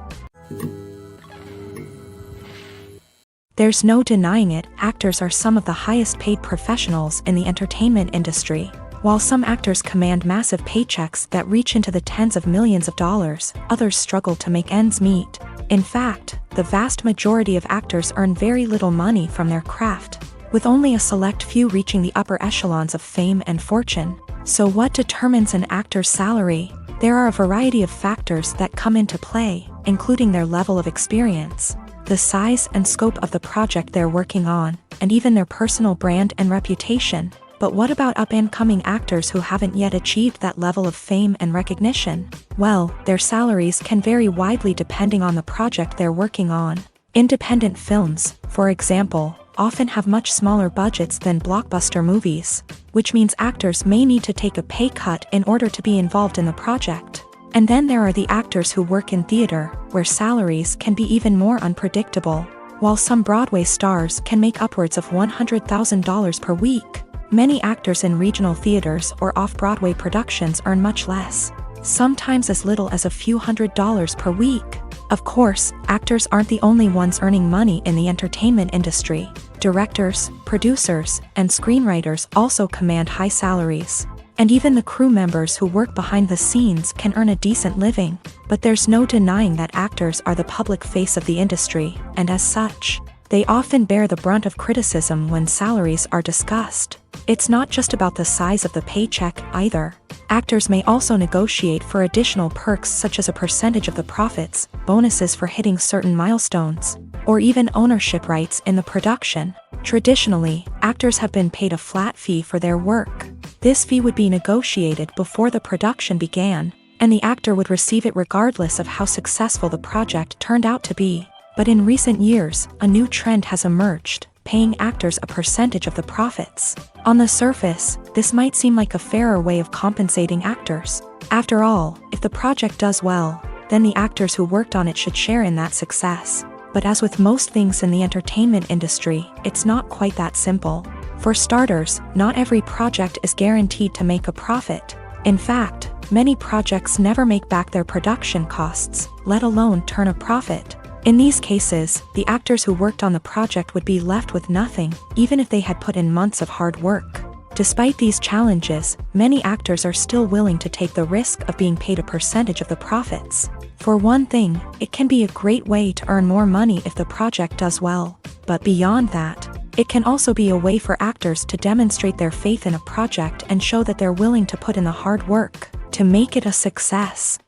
There's no denying it, actors are some of the highest paid professionals in the entertainment industry. While some actors command massive paychecks that reach into the tens of millions of dollars, others struggle to make ends meet. In fact, the vast majority of actors earn very little money from their craft, with only a select few reaching the upper echelons of fame and fortune. So what determines an actor's salary? There are a variety of factors that come into play, including their level of experience, the size and scope of the project they're working on, and even their personal brand and reputation. But what about up-and-coming actors who haven't yet achieved that level of fame and recognition? Well, their salaries can vary widely depending on the project they're working on. Independent films, for example, often have much smaller budgets than blockbuster movies, which means actors may need to take a pay cut in order to be involved in the project. And then there are the actors who work in theater, where salaries can be even more unpredictable. While some Broadway stars can make upwards of $100,000 per week, many actors in regional theaters or off-Broadway productions earn much less, sometimes as little as a few $100s per week. Of course, actors aren't the only ones earning money in the entertainment industry. Directors, producers, and screenwriters also command high salaries. And even the crew members who work behind the scenes can earn a decent living. But there's no denying that actors are the public face of the industry, and as such, they often bear the brunt of criticism when salaries are discussed. It's not just about the size of the paycheck, either. Actors may also negotiate for additional perks such as a percentage of the profits, bonuses for hitting certain milestones, or even ownership rights in the production. Traditionally, actors have been paid a flat fee for their work. This fee would be negotiated before the production began, and the actor would receive it regardless of how successful the project turned out to be. But in recent years, a new trend has emerged, paying actors a percentage of the profits. On the surface, this might seem like a fairer way of compensating actors. After all, if the project does well, then the actors who worked on it should share in that success. But as with most things in the entertainment industry, it's not quite that simple. For starters, not every project is guaranteed to make a profit. In fact, many projects never make back their production costs, let alone turn a profit. In these cases, the actors who worked on the project would be left with nothing, even if they had put in months of hard work. Despite these challenges, many actors are still willing to take the risk of being paid a percentage of the profits. For one thing, it can be a great way to earn more money if the project does well. But beyond that, it can also be a way for actors to demonstrate their faith in a project and show that they're willing to put in the hard work to make it a success.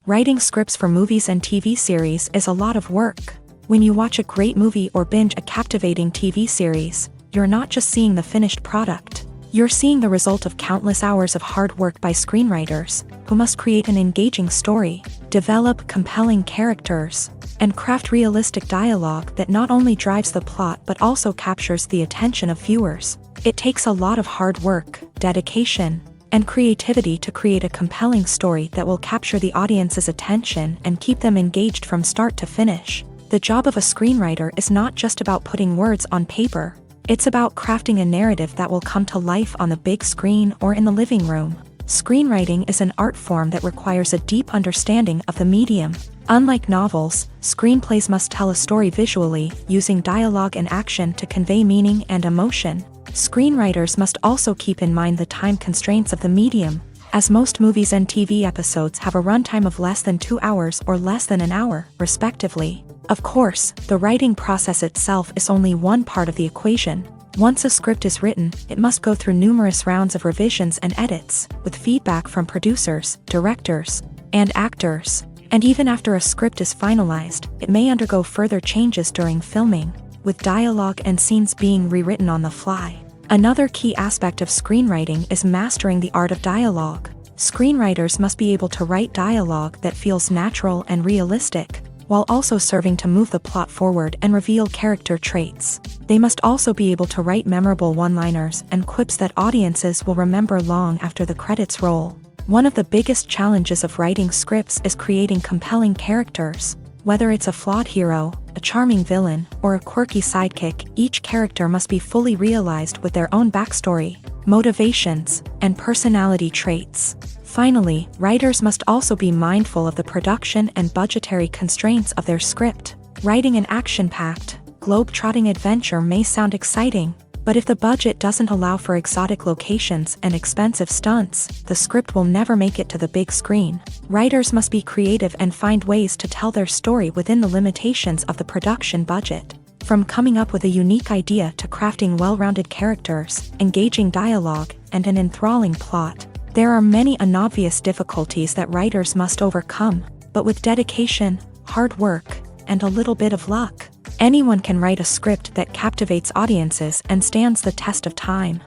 Writing scripts for movies and TV series is a lot of work. When you watch a great movie or binge a captivating TV series, you're not just seeing the finished product. You're seeing the result of countless hours of hard work by screenwriters, who must create an engaging story, develop compelling characters, and craft realistic dialogue that not only drives the plot but also captures the attention of viewers. It takes a lot of hard work, dedication, and creativity to create a compelling story that will capture the audience's attention and keep them engaged from start to finish. The job of a screenwriter is not just about putting words on paper. It's about crafting a narrative that will come to life on the big screen or in the living room. Screenwriting is an art form that requires a deep understanding of the medium. Unlike novels, screenplays must tell a story visually, using dialogue and action to convey meaning and emotion. Screenwriters must also keep in mind the time constraints of the medium, as most movies and TV episodes have a runtime of less than 2 hours or less than an hour, respectively. Of course, the writing process itself is only one part of the equation. Once a script is written, it must go through numerous rounds of revisions and edits, with feedback from producers, directors, and actors. And even after a script is finalized, it may undergo further changes during filming, with dialogue and scenes being rewritten on the fly. Another key aspect of screenwriting is mastering the art of dialogue. Screenwriters must be able to write dialogue that feels natural and realistic, while also serving to move the plot forward and reveal character traits. They must also be able to write memorable one-liners and quips that audiences will remember long after the credits roll. One of the biggest challenges of writing scripts is creating compelling characters. Whether it's a flawed hero, a charming villain, or a quirky sidekick, each character must be fully realized with their own backstory, motivations, and personality traits. Finally, writers must also be mindful of the production and budgetary constraints of their script. Writing an action-packed, globe-trotting adventure may sound exciting, but if the budget doesn't allow for exotic locations and expensive stunts, the script will never make it to the big screen. Writers must be creative and find ways to tell their story within the limitations of the production budget. From coming up with a unique idea to crafting well-rounded characters, engaging dialogue, and an enthralling plot, there are many unobvious difficulties that writers must overcome, but with dedication, hard work, and a little bit of luck, anyone can write a script that captivates audiences and stands the test of time.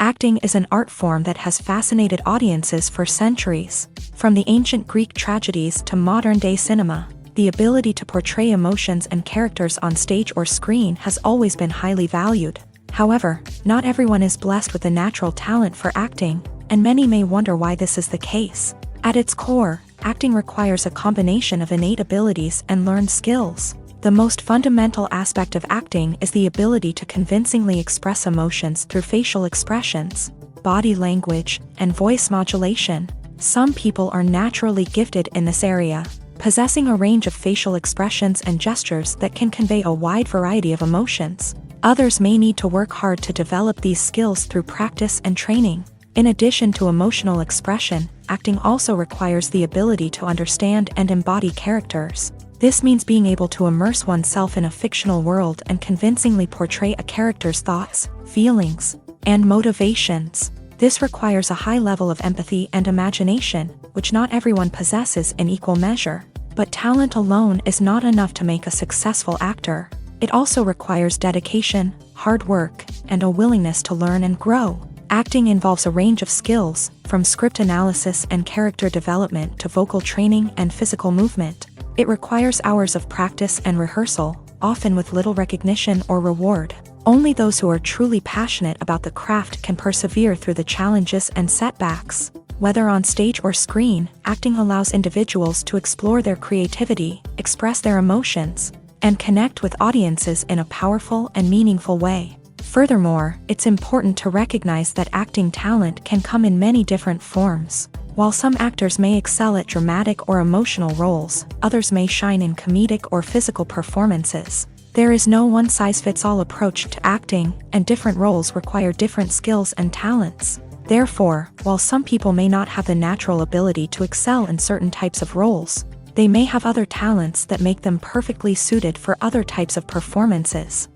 Acting is an art form that has fascinated audiences for centuries. From the ancient Greek tragedies to modern-day cinema, the ability to portray emotions and characters on stage or screen has always been highly valued. However, not everyone is blessed with a natural talent for acting, and many may wonder why this is the case. At its core, acting requires a combination of innate abilities and learned skills. The most fundamental aspect of acting is the ability to convincingly express emotions through facial expressions, body language, and voice modulation. Some people are naturally gifted in this area, possessing a range of facial expressions and gestures that can convey a wide variety of emotions. Others may need to work hard to develop these skills through practice and training. In addition to emotional expression, acting also requires the ability to understand and embody characters. This means being able to immerse oneself in a fictional world and convincingly portray a character's thoughts, feelings, and motivations. This requires a high level of empathy and imagination, which not everyone possesses in equal measure. But talent alone is not enough to make a successful actor. It also requires dedication, hard work, and a willingness to learn and grow. Acting involves a range of skills, from script analysis and character development to vocal training and physical movement. It requires hours of practice and rehearsal, often with little recognition or reward. Only those who are truly passionate about the craft can persevere through the challenges and setbacks. Whether on stage or screen, acting allows individuals to explore their creativity, express their emotions, and connect with audiences in a powerful and meaningful way. Furthermore, it's important to recognize that acting talent can come in many different forms. While some actors may excel at dramatic or emotional roles, others may shine in comedic or physical performances. There is no one-size-fits-all approach to acting, and different roles require different skills and talents. Therefore, while some people may not have the natural ability to excel in certain types of roles, they may have other talents that make them perfectly suited for other types of performances.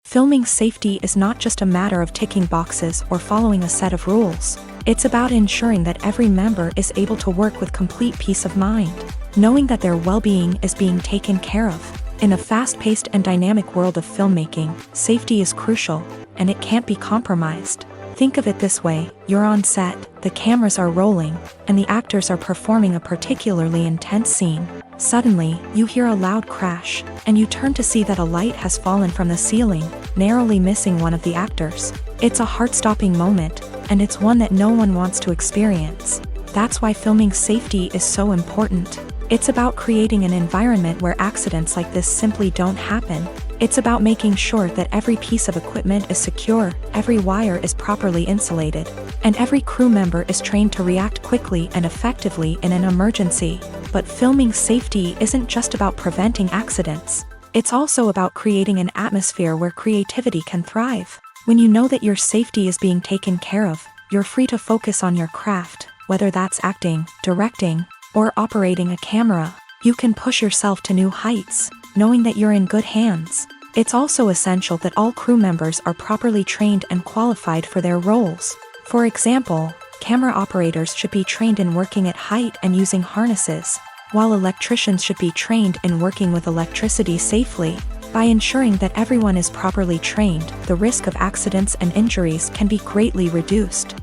Filming safety is not just a matter of ticking boxes or following a set of rules. It's about ensuring that every member is able to work with complete peace of mind, knowing that their well-being is being taken care of. In a fast-paced and dynamic world of filmmaking, safety is crucial, and it can't be compromised. Think of it this way: you're on set, the cameras are rolling, and the actors are performing a particularly intense scene. Suddenly, you hear a loud crash, and you turn to see that a light has fallen from the ceiling, narrowly missing one of the actors. It's a heart-stopping moment, and it's one that no one wants to experience. That's why filming safety is so important. It's about creating an environment where accidents like this simply don't happen. It's about making sure that every piece of equipment is secure, every wire is properly insulated, and every crew member is trained to react quickly and effectively in an emergency. But filming safety isn't just about preventing accidents. It's also about creating an atmosphere where creativity can thrive. When you know that your safety is being taken care of, you're free to focus on your craft, whether that's acting, directing, or operating a camera. You can push yourself to new heights, knowing that you're in good hands. It's also essential that all crew members are properly trained and qualified for their roles. For example, camera operators should be trained in working at height and using harnesses, while electricians should be trained in working with electricity safely. By ensuring that everyone is properly trained, the risk of accidents and injuries can be greatly reduced.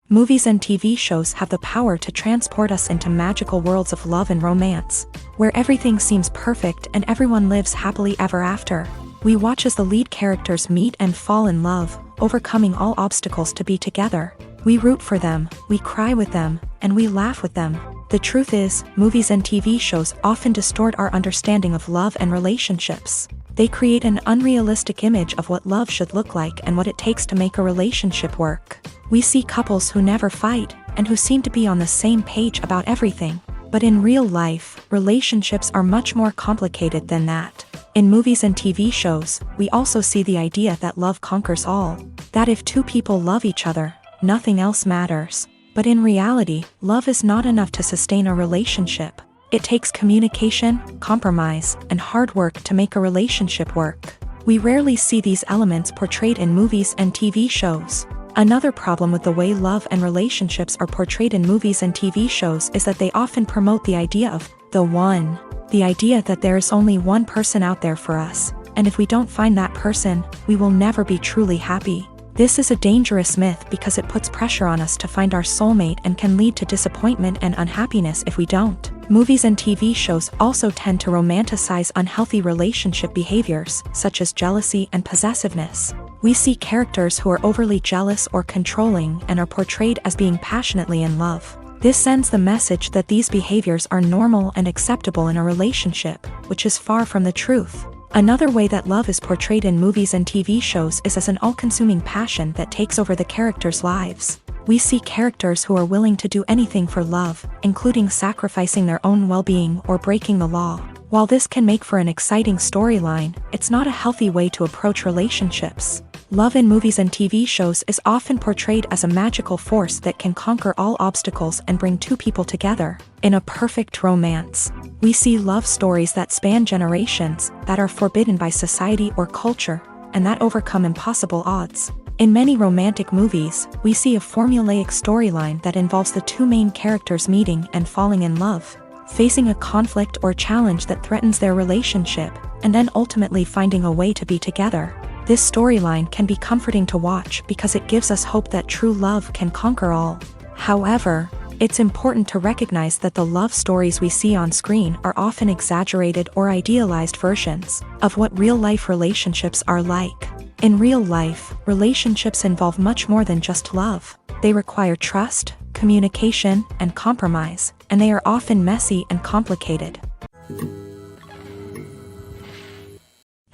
Movies and TV shows have the power to transport us into magical worlds of love and romance, where everything seems perfect and everyone lives happily ever after. We watch as the lead characters meet and fall in love, overcoming all obstacles to be together. We root for them, we cry with them, and we laugh with them. The truth is, movies and TV shows often distort our understanding of love and relationships. They create an unrealistic image of what love should look like and what it takes to make a relationship work. We see couples who never fight, and who seem to be on the same page about everything. But in real life, relationships are much more complicated than that. In movies and TV shows, we also see the idea that love conquers all. That if two people love each other, nothing else matters. But in reality, love is not enough to sustain a relationship. It takes communication, compromise, and hard work to make a relationship work. We rarely see these elements portrayed in movies and TV shows. Another problem with the way love and relationships are portrayed in movies and TV shows is that they often promote the idea of the one. The idea that there is only one person out there for us, and if we don't find that person, we will never be truly happy. This is a dangerous myth because it puts pressure on us to find our soulmate and can lead to disappointment and unhappiness if we don't. Movies and TV shows also tend to romanticize unhealthy relationship behaviors, such as jealousy and possessiveness. We see characters who are overly jealous or controlling and are portrayed as being passionately in love. This sends the message that these behaviors are normal and acceptable in a relationship, which is far from the truth. Another way that love is portrayed in movies and TV shows is as an all-consuming passion that takes over the characters' lives. We see characters who are willing to do anything for love, including sacrificing their own well-being or breaking the law. While this can make for an exciting storyline, it's not a healthy way to approach relationships. Love in movies and TV shows is often portrayed as a magical force that can conquer all obstacles and bring two people together. In a perfect romance, we see love stories that span generations, that are forbidden by society or culture, and that overcome impossible odds. In many romantic movies, we see a formulaic storyline that involves the two main characters meeting and falling in love, facing a conflict or challenge that threatens their relationship, and then ultimately finding a way to be together. This storyline can be comforting to watch because it gives us hope that true love can conquer all. However, it's important to recognize that the love stories we see on screen are often exaggerated or idealized versions of what real-life relationships are like. In real life, relationships involve much more than just love. They require trust, communication, and compromise, and they are often messy and complicated.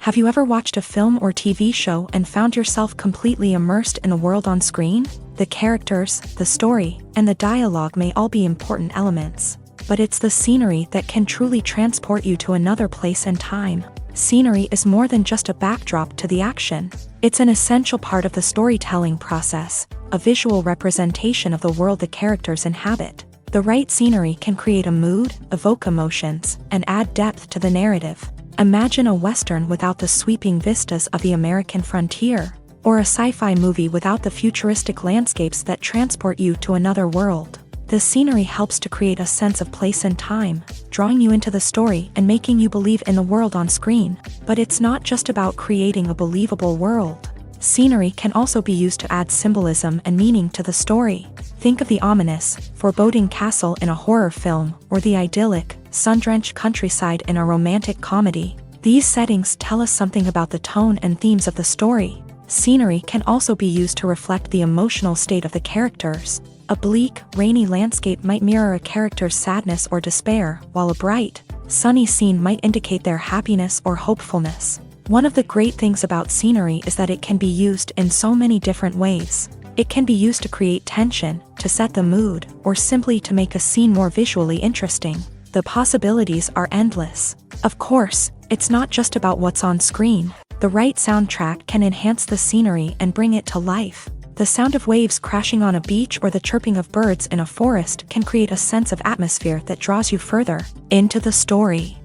Have you ever watched a film or TV show and found yourself completely immersed in the world on screen? The characters, the story, and the dialogue may all be important elements, but it's the scenery that can truly transport you to another place and time. Scenery is more than just a backdrop to the action. It's an essential part of the storytelling process, a visual representation of the world the characters inhabit. The right scenery can create a mood, evoke emotions, and add depth to the narrative. Imagine a Western without the sweeping vistas of the American frontier, or a sci-fi movie without the futuristic landscapes that transport you to another world. The scenery helps to create a sense of place and time, drawing you into the story and making you believe in the world on screen. But it's not just about creating a believable world. Scenery can also be used to add symbolism and meaning to the story. Think of the ominous, foreboding castle in a horror film, or the idyllic, sun-drenched countryside in a romantic comedy. These settings tell us something about the tone and themes of the story. Scenery can also be used to reflect the emotional state of the characters. A bleak, rainy landscape might mirror a character's sadness or despair, while a bright, sunny scene might indicate their happiness or hopefulness. One of the great things about scenery is that it can be used in so many different ways. It can be used to create tension, to set the mood, or simply to make a scene more visually interesting. The possibilities are endless. Of course, it's not just about what's on screen. The right soundtrack can enhance the scenery and bring it to life. The sound of waves crashing on a beach or the chirping of birds in a forest can create a sense of atmosphere that draws you further into the story.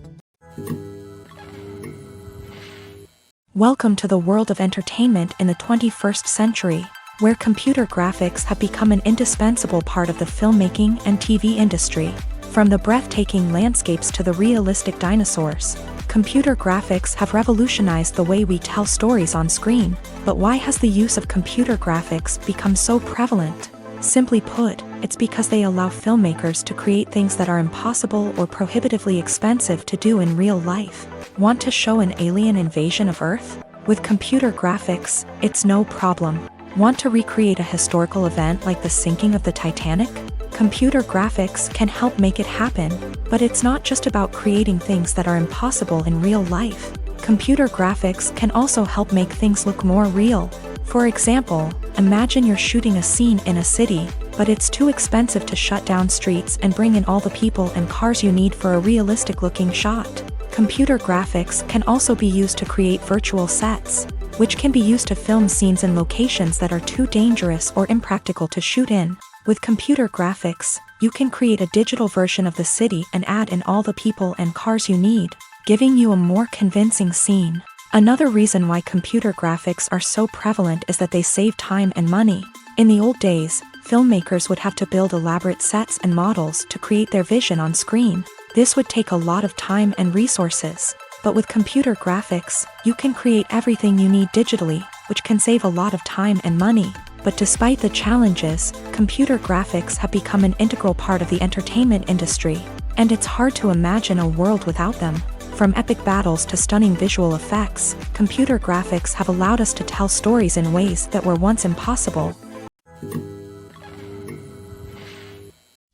Welcome to the world of entertainment in the 21st century, where computer graphics have become an indispensable part of the filmmaking and TV industry. From the breathtaking landscapes to the realistic dinosaurs, computer graphics have revolutionized the way we tell stories on screen. But why has the use of computer graphics become so prevalent? Simply put, it's because they allow filmmakers to create things that are impossible or prohibitively expensive to do in real life. Want to show an alien invasion of Earth? With computer graphics, it's no problem. Want to recreate a historical event like the sinking of the Titanic? Computer graphics can help make it happen, but it's not just about creating things that are impossible in real life. Computer graphics can also help make things look more real. For example, imagine you're shooting a scene in a city, but it's too expensive to shut down streets and bring in all the people and cars you need for a realistic-looking shot. Computer graphics can also be used to create virtual sets, which can be used to film scenes in locations that are too dangerous or impractical to shoot in. With computer graphics, you can create a digital version of the city and add in all the people and cars you need, giving you a more convincing scene. Another reason why computer graphics are so prevalent is that they save time and money. In the old days, filmmakers would have to build elaborate sets and models to create their vision on screen. This would take a lot of time and resources. But with computer graphics, you can create everything you need digitally, which can save a lot of time and money. But despite the challenges, computer graphics have become an integral part of the entertainment industry, and it's hard to imagine a world without them. From epic battles to stunning visual effects, computer graphics have allowed us to tell stories in ways that were once impossible.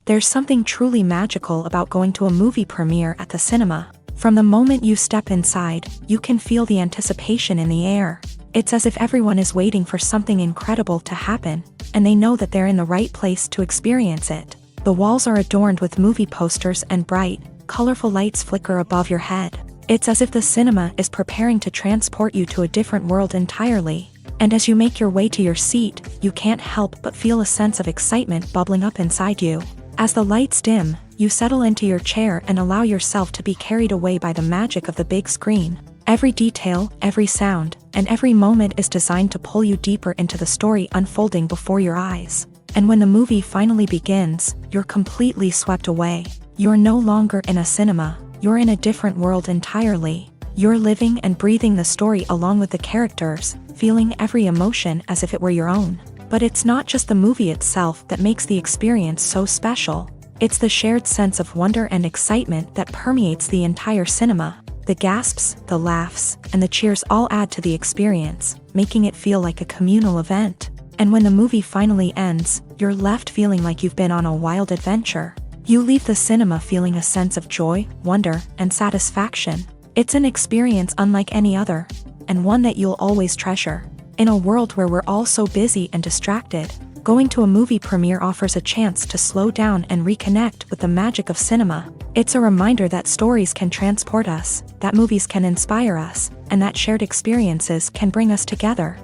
There's something truly magical about going to a movie premiere at the cinema. From the moment you step inside, you can feel the anticipation in the air. It's as if everyone is waiting for something incredible to happen, and they know that they're in the right place to experience it. The walls are adorned with movie posters and bright, colorful lights flicker above your head. It's as if the cinema is preparing to transport you to a different world entirely. And as you make your way to your seat, you can't help but feel a sense of excitement bubbling up inside you. As the lights dim, you settle into your chair and allow yourself to be carried away by the magic of the big screen. Every detail, every sound, and every moment is designed to pull you deeper into the story unfolding before your eyes. And when the movie finally begins, you're completely swept away. You're no longer in a cinema, you're in a different world entirely. You're living and breathing the story along with the characters, feeling every emotion as if it were your own. But it's not just the movie itself that makes the experience so special. It's the shared sense of wonder and excitement that permeates the entire cinema. The gasps, the laughs, and the cheers all add to the experience, making it feel like a communal event. And when the movie finally ends, you're left feeling like you've been on a wild adventure. You leave the cinema feeling a sense of joy, wonder, and satisfaction. It's an experience unlike any other, and one that you'll always treasure. In a world where we're all so busy and distracted, going to a movie premiere offers a chance to slow down and reconnect with the magic of cinema. It's a reminder that stories can transport us, that movies can inspire us, and that shared experiences can bring us together.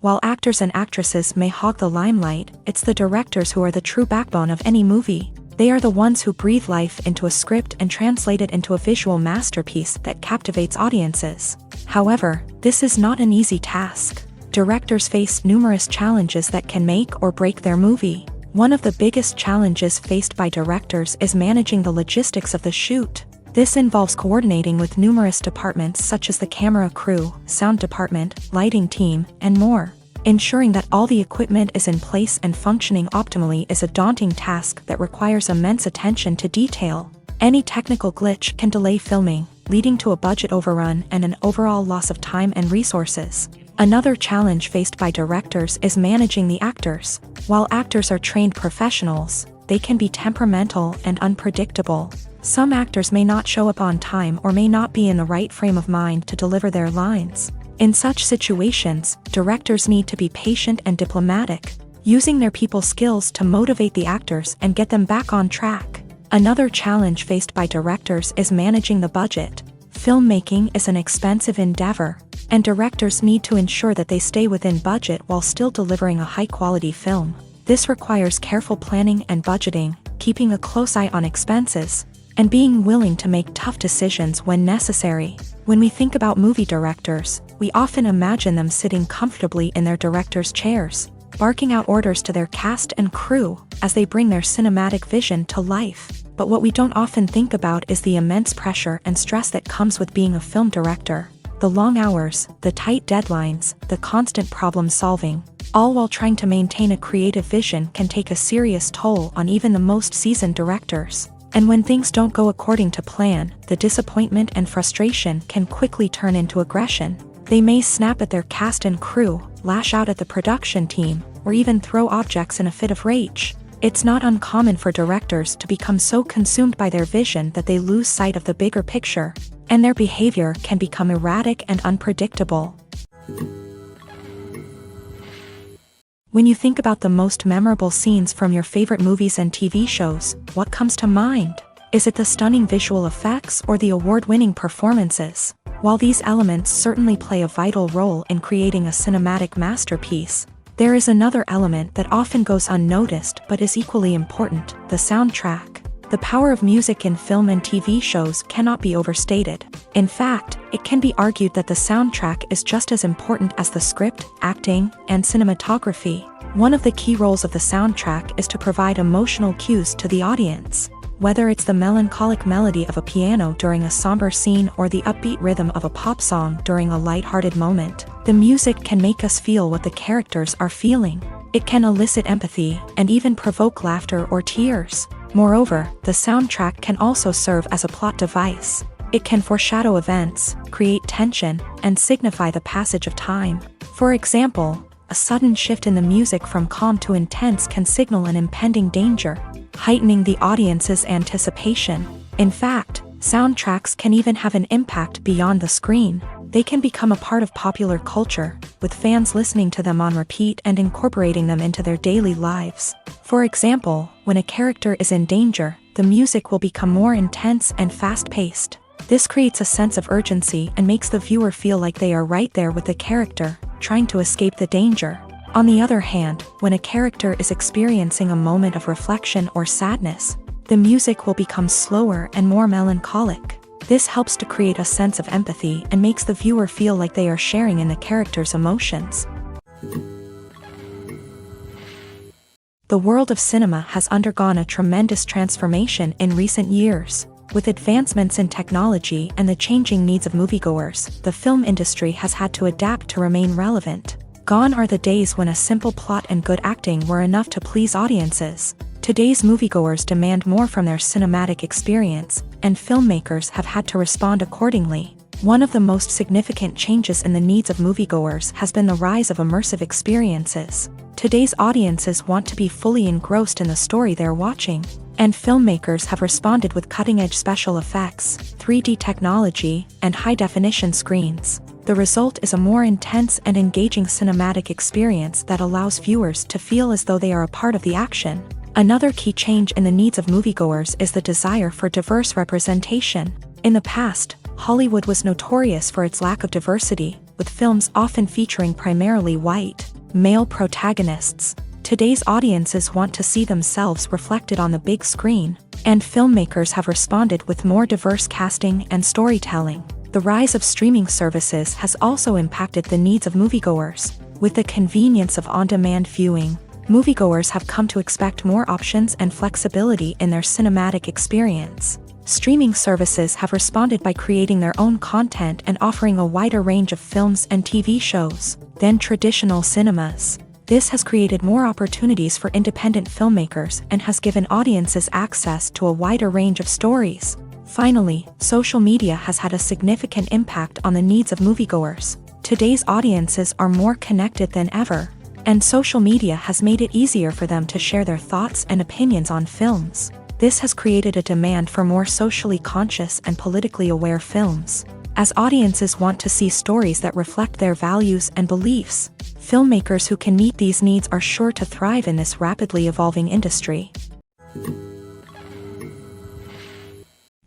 While actors and actresses may hog the limelight, it's the directors who are the true backbone of any movie. They are the ones who breathe life into a script and translate it into a visual masterpiece that captivates audiences. However, this is not an easy task. Directors face numerous challenges that can make or break their movie. One of the biggest challenges faced by directors is managing the logistics of the shoot. This involves coordinating with numerous departments such as the camera crew, sound department, lighting team, and more. Ensuring that all the equipment is in place and functioning optimally is a daunting task that requires immense attention to detail. Any technical glitch can delay filming, leading to a budget overrun and an overall loss of time and resources. Another challenge faced by directors is managing the actors. While actors are trained professionals, they can be temperamental and unpredictable. Some actors may not show up on time or may not be in the right frame of mind to deliver their lines. In such situations, directors need to be patient and diplomatic, using their people skills to motivate the actors and get them back on track. Another challenge faced by directors is managing the budget. Filmmaking is an expensive endeavor, and directors need to ensure that they stay within budget while still delivering a high-quality film. This requires careful planning and budgeting, keeping a close eye on expenses, and being willing to make tough decisions when necessary. When we think about movie directors, we often imagine them sitting comfortably in their director's chairs, barking out orders to their cast and crew as they bring their cinematic vision to life. But what we don't often think about is the immense pressure and stress that comes with being a film director. The long hours, the tight deadlines, the constant problem solving, all while trying to maintain a creative vision can take a serious toll on even the most seasoned directors. And when things don't go according to plan, the disappointment and frustration can quickly turn into aggression. They may snap at their cast and crew, lash out at the production team, or even throw objects in a fit of rage. It's not uncommon for directors to become so consumed by their vision that they lose sight of the bigger picture, and their behavior can become erratic and unpredictable. When you think about the most memorable scenes from your favorite movies and TV shows, what comes to mind? Is it the stunning visual effects or the award-winning performances? While these elements certainly play a vital role in creating a cinematic masterpiece, there is another element that often goes unnoticed but is equally important: the soundtrack. The power of music in film and TV shows cannot be overstated. In fact, it can be argued that the soundtrack is just as important as the script, acting, and cinematography. One of the key roles of the soundtrack is to provide emotional cues to the audience. Whether it's the melancholic melody of a piano during a somber scene or the upbeat rhythm of a pop song during a lighthearted moment, the music can make us feel what the characters are feeling. It can elicit empathy and even provoke laughter or tears. Moreover, the soundtrack can also serve as a plot device. It can foreshadow events, create tension, and signify the passage of time. For example, a sudden shift in the music from calm to intense can signal an impending danger, heightening the audience's anticipation. In fact, soundtracks can even have an impact beyond the screen. They can become a part of popular culture, with fans listening to them on repeat and incorporating them into their daily lives. For example, when a character is in danger, the music will become more intense and fast-paced. This creates a sense of urgency and makes the viewer feel like they are right there with the character, trying to escape the danger. On the other hand, when a character is experiencing a moment of reflection or sadness, the music will become slower and more melancholic. This helps to create a sense of empathy and makes the viewer feel like they are sharing in the character's emotions. The world of cinema has undergone a tremendous transformation in recent years. With advancements in technology and the changing needs of moviegoers, the film industry has had to adapt to remain relevant. Gone are the days when a simple plot and good acting were enough to please audiences. Today's moviegoers demand more from their cinematic experience, and filmmakers have had to respond accordingly. One of the most significant changes in the needs of moviegoers has been the rise of immersive experiences. Today's audiences want to be fully engrossed in the story they're watching. And filmmakers have responded with cutting-edge special effects, 3D technology, and high-definition screens. The result is a more intense and engaging cinematic experience that allows viewers to feel as though they are a part of the action. Another key change in the needs of moviegoers is the desire for diverse representation. In the past, Hollywood was notorious for its lack of diversity, with films often featuring primarily white, male protagonists. Today's audiences want to see themselves reflected on the big screen, and filmmakers have responded with more diverse casting and storytelling. The rise of streaming services has also impacted the needs of moviegoers. With the convenience of on-demand viewing, moviegoers have come to expect more options and flexibility in their cinematic experience. Streaming services have responded by creating their own content and offering a wider range of films and TV shows than traditional cinemas. This has created more opportunities for independent filmmakers and has given audiences access to a wider range of stories. Finally, social media has had a significant impact on the needs of moviegoers. Today's audiences are more connected than ever, and social media has made it easier for them to share their thoughts and opinions on films. This has created a demand for more socially conscious and politically aware films. As audiences want to see stories that reflect their values and beliefs, filmmakers who can meet these needs are sure to thrive in this rapidly evolving industry.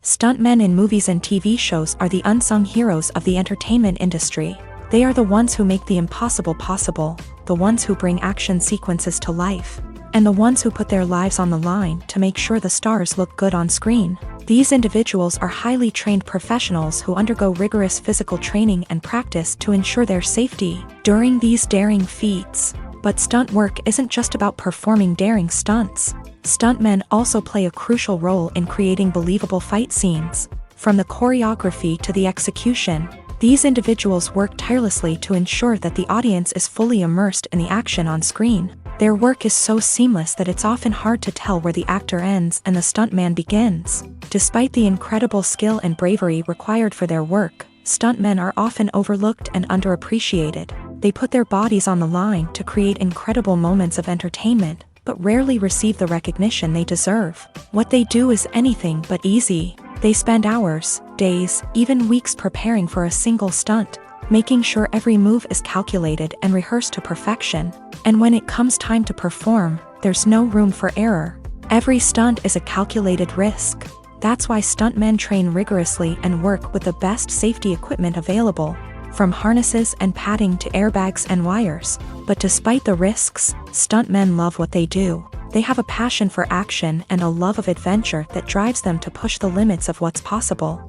Stuntmen in movies and TV shows are the unsung heroes of the entertainment industry. They are the ones who make the impossible possible, the ones who bring action sequences to life, and the ones who put their lives on the line to make sure the stars look good on screen. These individuals are highly trained professionals who undergo rigorous physical training and practice to ensure their safety during these daring feats. But stunt work isn't just about performing daring stunts. Stuntmen also play a crucial role in creating believable fight scenes. From the choreography to the execution, these individuals work tirelessly to ensure that the audience is fully immersed in the action on screen. Their work is so seamless that it's often hard to tell where the actor ends and the stuntman begins. Despite the incredible skill and bravery required for their work, stuntmen are often overlooked and underappreciated. They put their bodies on the line to create incredible moments of entertainment, but rarely receive the recognition they deserve. What they do is anything but easy. They spend hours, days, even weeks preparing for a single stunt, making sure every move is calculated and rehearsed to perfection. And when it comes time to perform, there's no room for error. Every stunt is a calculated risk. That's why stuntmen train rigorously and work with the best safety equipment available, from harnesses and padding to airbags and wires. But despite the risks, stuntmen love what they do. They have a passion for action and a love of adventure that drives them to push the limits of what's possible.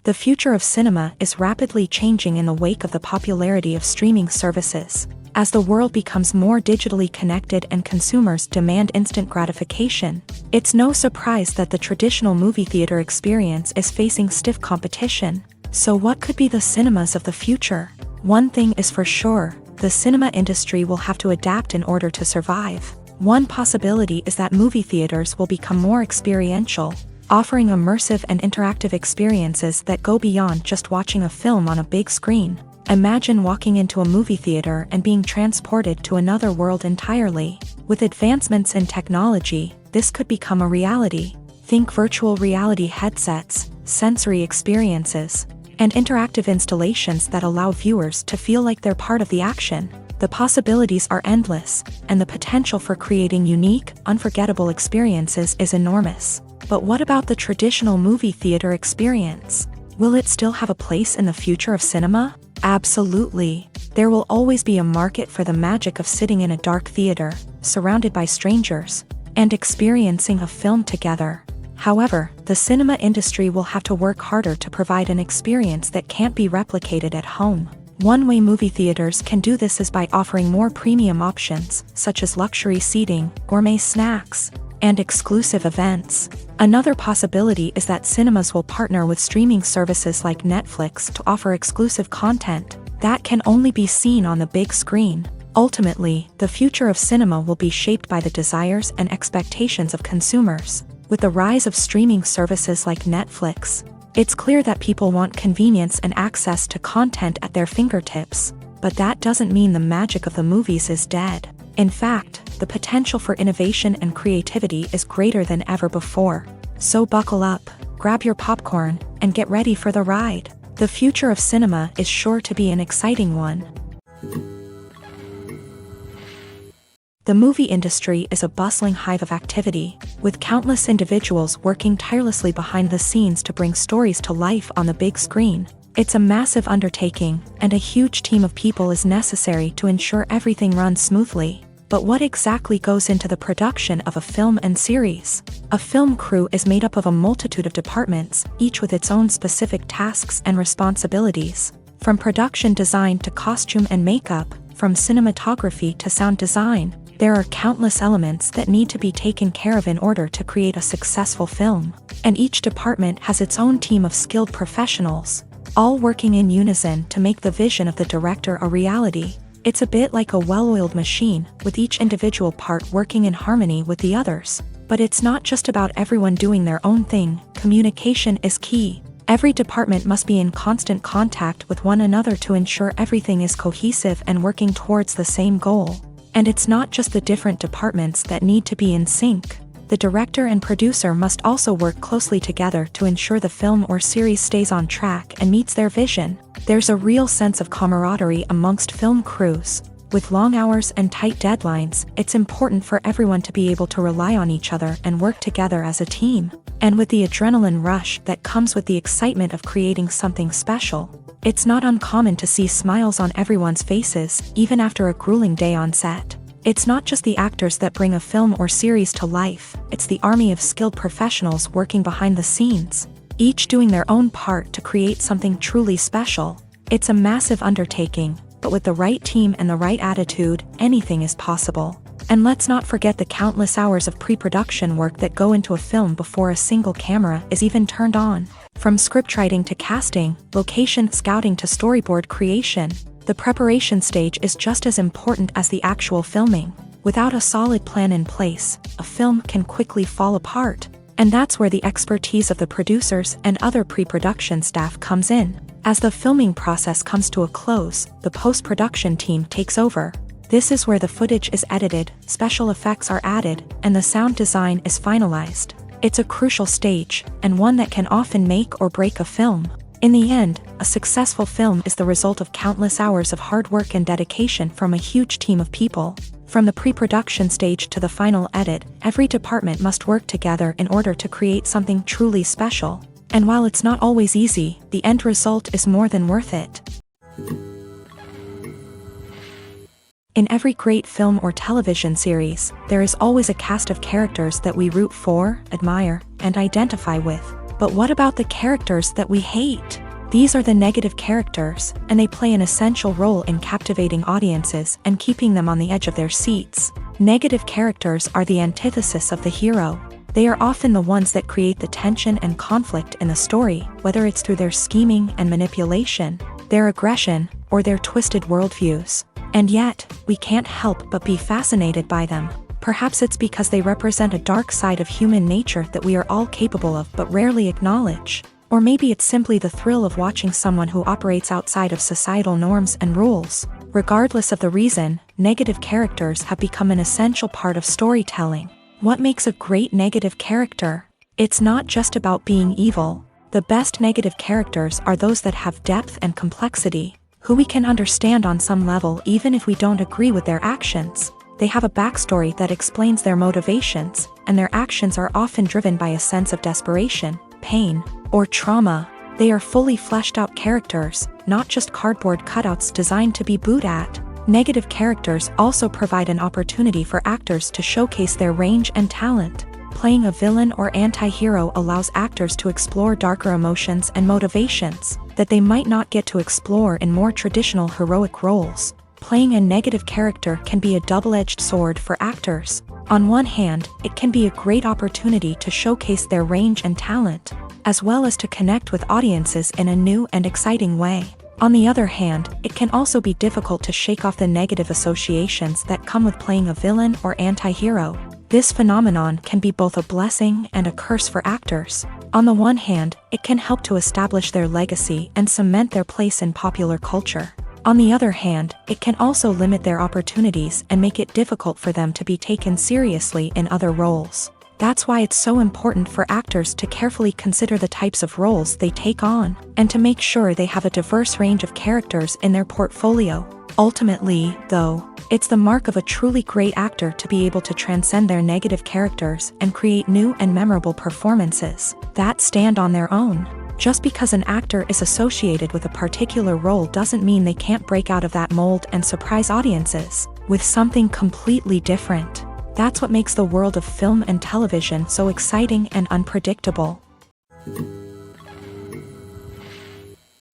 The future of cinema is rapidly changing in the wake of the popularity of streaming services. As the world becomes more digitally connected and consumers demand instant gratification, it's no surprise that the traditional movie theater experience is facing stiff competition. So what could be the cinemas of the future? One thing is for sure, the cinema industry will have to adapt in order to survive. One possibility is that movie theaters will become more experiential, offering immersive and interactive experiences that go beyond just watching a film on a big screen. Imagine walking into a movie theater and being transported to another world entirely. With advancements in technology, this could become a reality. Think virtual reality headsets, sensory experiences, and interactive installations that allow viewers to feel like they're part of the action. The possibilities are endless, and the potential for creating unique, unforgettable experiences is enormous. But what about the traditional movie theater experience? Will it still have a place in the future of cinema? Absolutely. There will always be a market for the magic of sitting in a dark theater, surrounded by strangers, and experiencing a film together. However, the cinema industry will have to work harder to provide an experience that can't be replicated at home. One way movie theaters can do this is by offering more premium options, such as luxury seating, gourmet snacks, and exclusive events. Another possibility is that cinemas will partner with streaming services like Netflix to offer exclusive content that can only be seen on the big screen. Ultimately, the future of cinema will be shaped by the desires and expectations of consumers. With the rise of streaming services like Netflix, it's clear that people want convenience and access to content at their fingertips. But that doesn't mean the magic of the movies is dead. In fact, the potential for innovation and creativity is greater than ever before. So buckle up, grab your popcorn, and get ready for the ride. The future of cinema is sure to be an exciting one. The movie industry is a bustling hive of activity, with countless individuals working tirelessly behind the scenes to bring stories to life on the big screen. It's a massive undertaking, and a huge team of people is necessary to ensure everything runs smoothly. But what exactly goes into the production of a film and series? A film crew is made up of a multitude of departments, each with its own specific tasks and responsibilities. From production design to costume and makeup, from cinematography to sound design, there are countless elements that need to be taken care of in order to create a successful film. And each department has its own team of skilled professionals, all working in unison to make the vision of the director a reality. It's a bit like a well-oiled machine, with each individual part working in harmony with the others. But it's not just about everyone doing their own thing. Communication is key. Every department must be in constant contact with one another to ensure everything is cohesive and working towards the same goal. And it's not just the different departments that need to be in sync. The director and producer must also work closely together to ensure the film or series stays on track and meets their vision. There's a real sense of camaraderie amongst film crews. With long hours and tight deadlines, it's important for everyone to be able to rely on each other and work together as a team. And with the adrenaline rush that comes with the excitement of creating something special, it's not uncommon to see smiles on everyone's faces, even after a grueling day on set. It's not just the actors that bring a film or series to life, it's the army of skilled professionals working behind the scenes, each doing their own part to create something truly special. It's a massive undertaking, but with the right team and the right attitude, anything is possible. And let's not forget the countless hours of pre-production work that go into a film before a single camera is even turned on. From scriptwriting to casting, location scouting to storyboard creation, the preparation stage is just as important as the actual filming. Without a solid plan in place, a film can quickly fall apart. And that's where the expertise of the producers and other pre-production staff comes in. As the filming process comes to a close, the post-production team takes over. This is where the footage is edited, special effects are added, and the sound design is finalized. It's a crucial stage, and one that can often make or break a film. In the end, a successful film is the result of countless hours of hard work and dedication from a huge team of people. From the pre-production stage to the final edit, every department must work together in order to create something truly special. And while it's not always easy, the end result is more than worth it. In every great film or television series, there is always a cast of characters that we root for, admire, and identify with. But what about the characters that we hate? These are the negative characters, and they play an essential role in captivating audiences and keeping them on the edge of their seats. Negative characters are the antithesis of the hero. They are often the ones that create the tension and conflict in the story, whether it's through their scheming and manipulation, their aggression, or their twisted worldviews. And yet, we can't help but be fascinated by them. Perhaps it's because they represent a dark side of human nature that we are all capable of but rarely acknowledge. Or maybe it's simply the thrill of watching someone who operates outside of societal norms and rules. Regardless of the reason, negative characters have become an essential part of storytelling. What makes a great negative character? It's not just about being evil. The best negative characters are those that have depth and complexity, who we can understand on some level even if we don't agree with their actions. They have a backstory that explains their motivations, and their actions are often driven by a sense of desperation, pain, or trauma. They are fully fleshed out characters, not just cardboard cutouts designed to be booed at. Negative characters also provide an opportunity for actors to showcase their range and talent. Playing a villain or anti-hero allows actors to explore darker emotions and motivations that they might not get to explore in more traditional heroic roles. Playing a negative character can be a double-edged sword for actors. On one hand, it can be a great opportunity to showcase their range and talent, as well as to connect with audiences in a new and exciting way. On the other hand, it can also be difficult to shake off the negative associations that come with playing a villain or anti-hero. This phenomenon can be both a blessing and a curse for actors. On the one hand, it can help to establish their legacy and cement their place in popular culture. On the other hand, it can also limit their opportunities and make it difficult for them to be taken seriously in other roles. That's why it's so important for actors to carefully consider the types of roles they take on, and to make sure they have a diverse range of characters in their portfolio. Ultimately, though, it's the mark of a truly great actor to be able to transcend their negative characters and create new and memorable performances that stand on their own. Just because an actor is associated with a particular role doesn't mean they can't break out of that mold and surprise audiences with something completely different. That's what makes the world of film and television so exciting and unpredictable.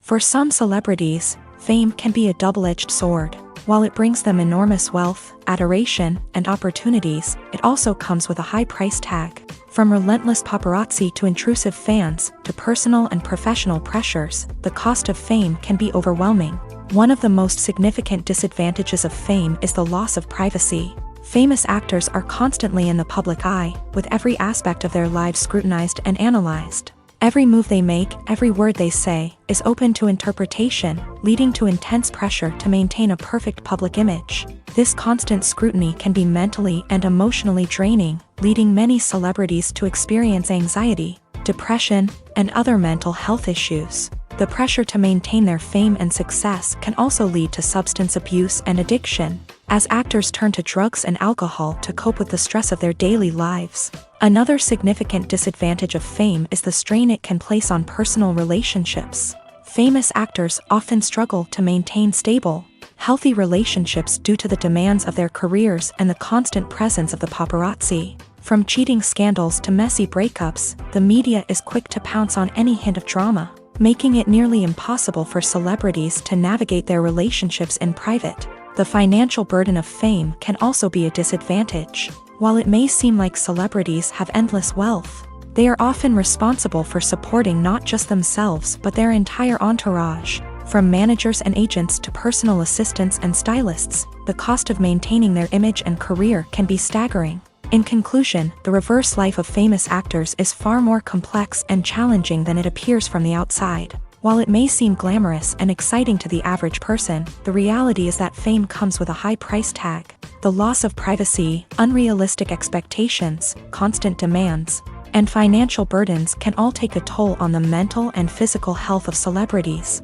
For some celebrities, fame can be a double-edged sword. While it brings them enormous wealth, adoration, and opportunities, it also comes with a high price tag. From relentless paparazzi to intrusive fans, to personal and professional pressures, the cost of fame can be overwhelming. One of the most significant disadvantages of fame is the loss of privacy. Famous actors are constantly in the public eye, with every aspect of their lives scrutinized and analyzed. Every move they make, every word they say, is open to interpretation, leading to intense pressure to maintain a perfect public image. This constant scrutiny can be mentally and emotionally draining, leading many celebrities to experience anxiety, depression, and other mental health issues. The pressure to maintain their fame and success can also lead to substance abuse and addiction, as actors turn to drugs and alcohol to cope with the stress of their daily lives. Another significant disadvantage of fame is the strain it can place on personal relationships. Famous actors often struggle to maintain stable, healthy relationships due to the demands of their careers and the constant presence of the paparazzi. From cheating scandals to messy breakups, the media is quick to pounce on any hint of drama, making it nearly impossible for celebrities to navigate their relationships in private. The financial burden of fame can also be a disadvantage. While it may seem like celebrities have endless wealth, they are often responsible for supporting not just themselves but their entire entourage. From managers and agents to personal assistants and stylists, the cost of maintaining their image and career can be staggering. In conclusion, the reverse life of famous actors is far more complex and challenging than it appears from the outside. While it may seem glamorous and exciting to the average person, the reality is that fame comes with a high price tag. The loss of privacy, unrealistic expectations, constant demands, and financial burdens can all take a toll on the mental and physical health of celebrities.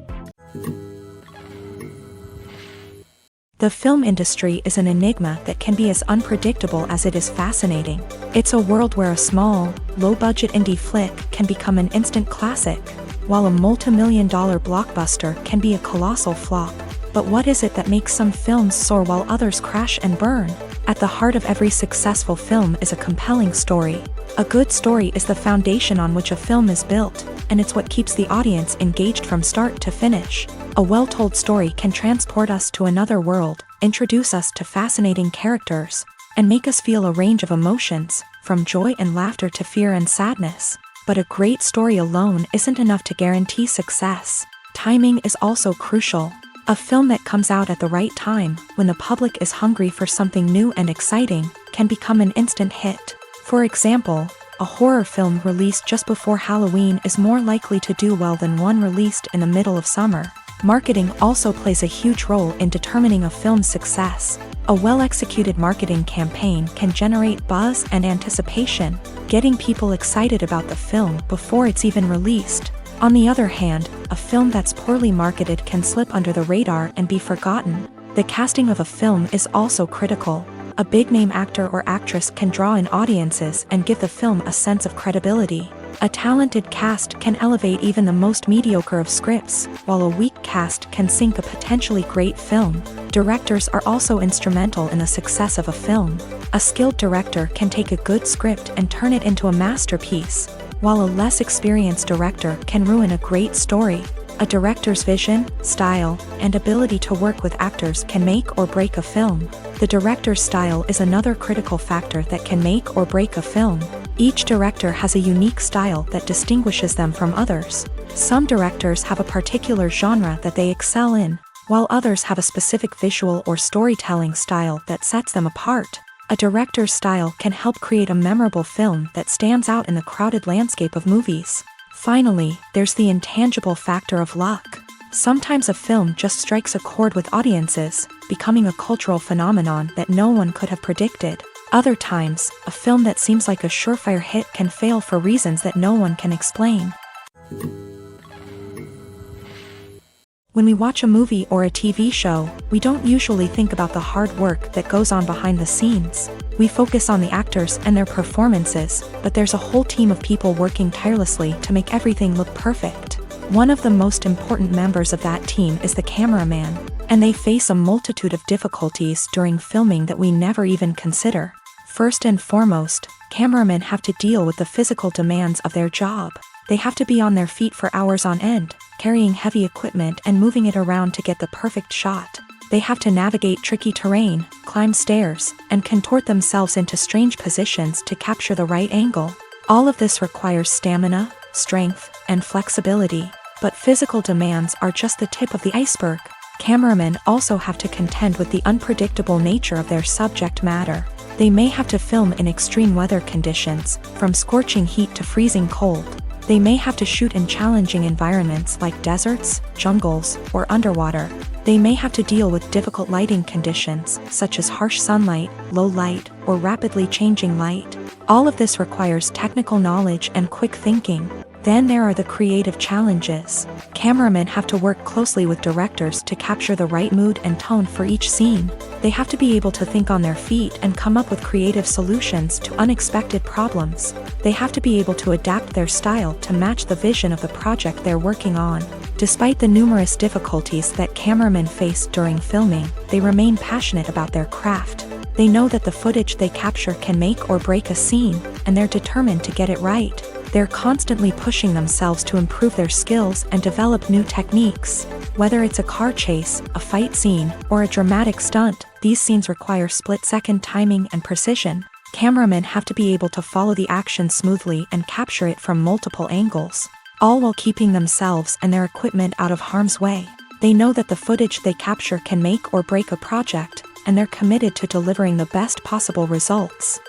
The film industry is an enigma that can be as unpredictable as it is fascinating. It's a world where a small, low-budget indie flick can become an instant classic, while a multi-million-dollar blockbuster can be a colossal flop. But what is it that makes some films soar while others crash and burn? At the heart of every successful film is a compelling story. A good story is the foundation on which a film is built, and it's what keeps the audience engaged from start to finish. A well-told story can transport us to another world, introduce us to fascinating characters, and make us feel a range of emotions, from joy and laughter to fear and sadness. But a great story alone isn't enough to guarantee success. Timing is also crucial. A film that comes out at the right time, when the public is hungry for something new and exciting, can become an instant hit. For example, a horror film released just before Halloween is more likely to do well than one released in the middle of summer. Marketing also plays a huge role in determining a film's success. A well-executed marketing campaign can generate buzz and anticipation, getting people excited about the film before it's even released. On the other hand, a film that's poorly marketed can slip under the radar and be forgotten. The casting of a film is also critical. A big-name actor or actress can draw in audiences and give the film a sense of credibility. A talented cast can elevate even the most mediocre of scripts, while a weak cast can sink a potentially great film. Directors are also instrumental in the success of a film. A skilled director can take a good script and turn it into a masterpiece, while a less experienced director can ruin a great story. A director's vision, style, and ability to work with actors can make or break a film. The director's style is another critical factor that can make or break a film. Each director has a unique style that distinguishes them from others. Some directors have a particular genre that they excel in, while others have a specific visual or storytelling style that sets them apart. A director's style can help create a memorable film that stands out in the crowded landscape of movies. Finally, there's the intangible factor of luck. Sometimes a film just strikes a chord with audiences, becoming a cultural phenomenon that no one could have predicted. Other times, a film that seems like a surefire hit can fail for reasons that no one can explain. When we watch a movie or a TV show, we don't usually think about the hard work that goes on behind the scenes. We focus on the actors and their performances, but there's a whole team of people working tirelessly to make everything look perfect. One of the most important members of that team is the cameraman, and they face a multitude of difficulties during filming that we never even consider. First and foremost, cameramen have to deal with the physical demands of their job. They have to be on their feet for hours on end, carrying heavy equipment and moving it around to get the perfect shot. They have to navigate tricky terrain, climb stairs, and contort themselves into strange positions to capture the right angle. All of this requires stamina, strength, and flexibility. But physical demands are just the tip of the iceberg. Cameramen also have to contend with the unpredictable nature of their subject matter. They may have to film in extreme weather conditions, from scorching heat to freezing cold. They may have to shoot in challenging environments like deserts, jungles, or underwater. They may have to deal with difficult lighting conditions, such as harsh sunlight, low light, or rapidly changing light. All of this requires technical knowledge and quick thinking. Then there are the creative challenges. Cameramen have to work closely with directors to capture the right mood and tone for each scene. They have to be able to think on their feet and come up with creative solutions to unexpected problems. They have to be able to adapt their style to match the vision of the project they're working on. Despite the numerous difficulties that cameramen face during filming, they remain passionate about their craft. They know that the footage they capture can make or break a scene, and they're determined to get it right. They're constantly pushing themselves to improve their skills and develop new techniques. Whether it's a car chase, a fight scene, or a dramatic stunt, these scenes require split-second timing and precision. Cameramen have to be able to follow the action smoothly and capture it from multiple angles, all while keeping themselves and their equipment out of harm's way. They know that the footage they capture can make or break a project, and they're committed to delivering the best possible results.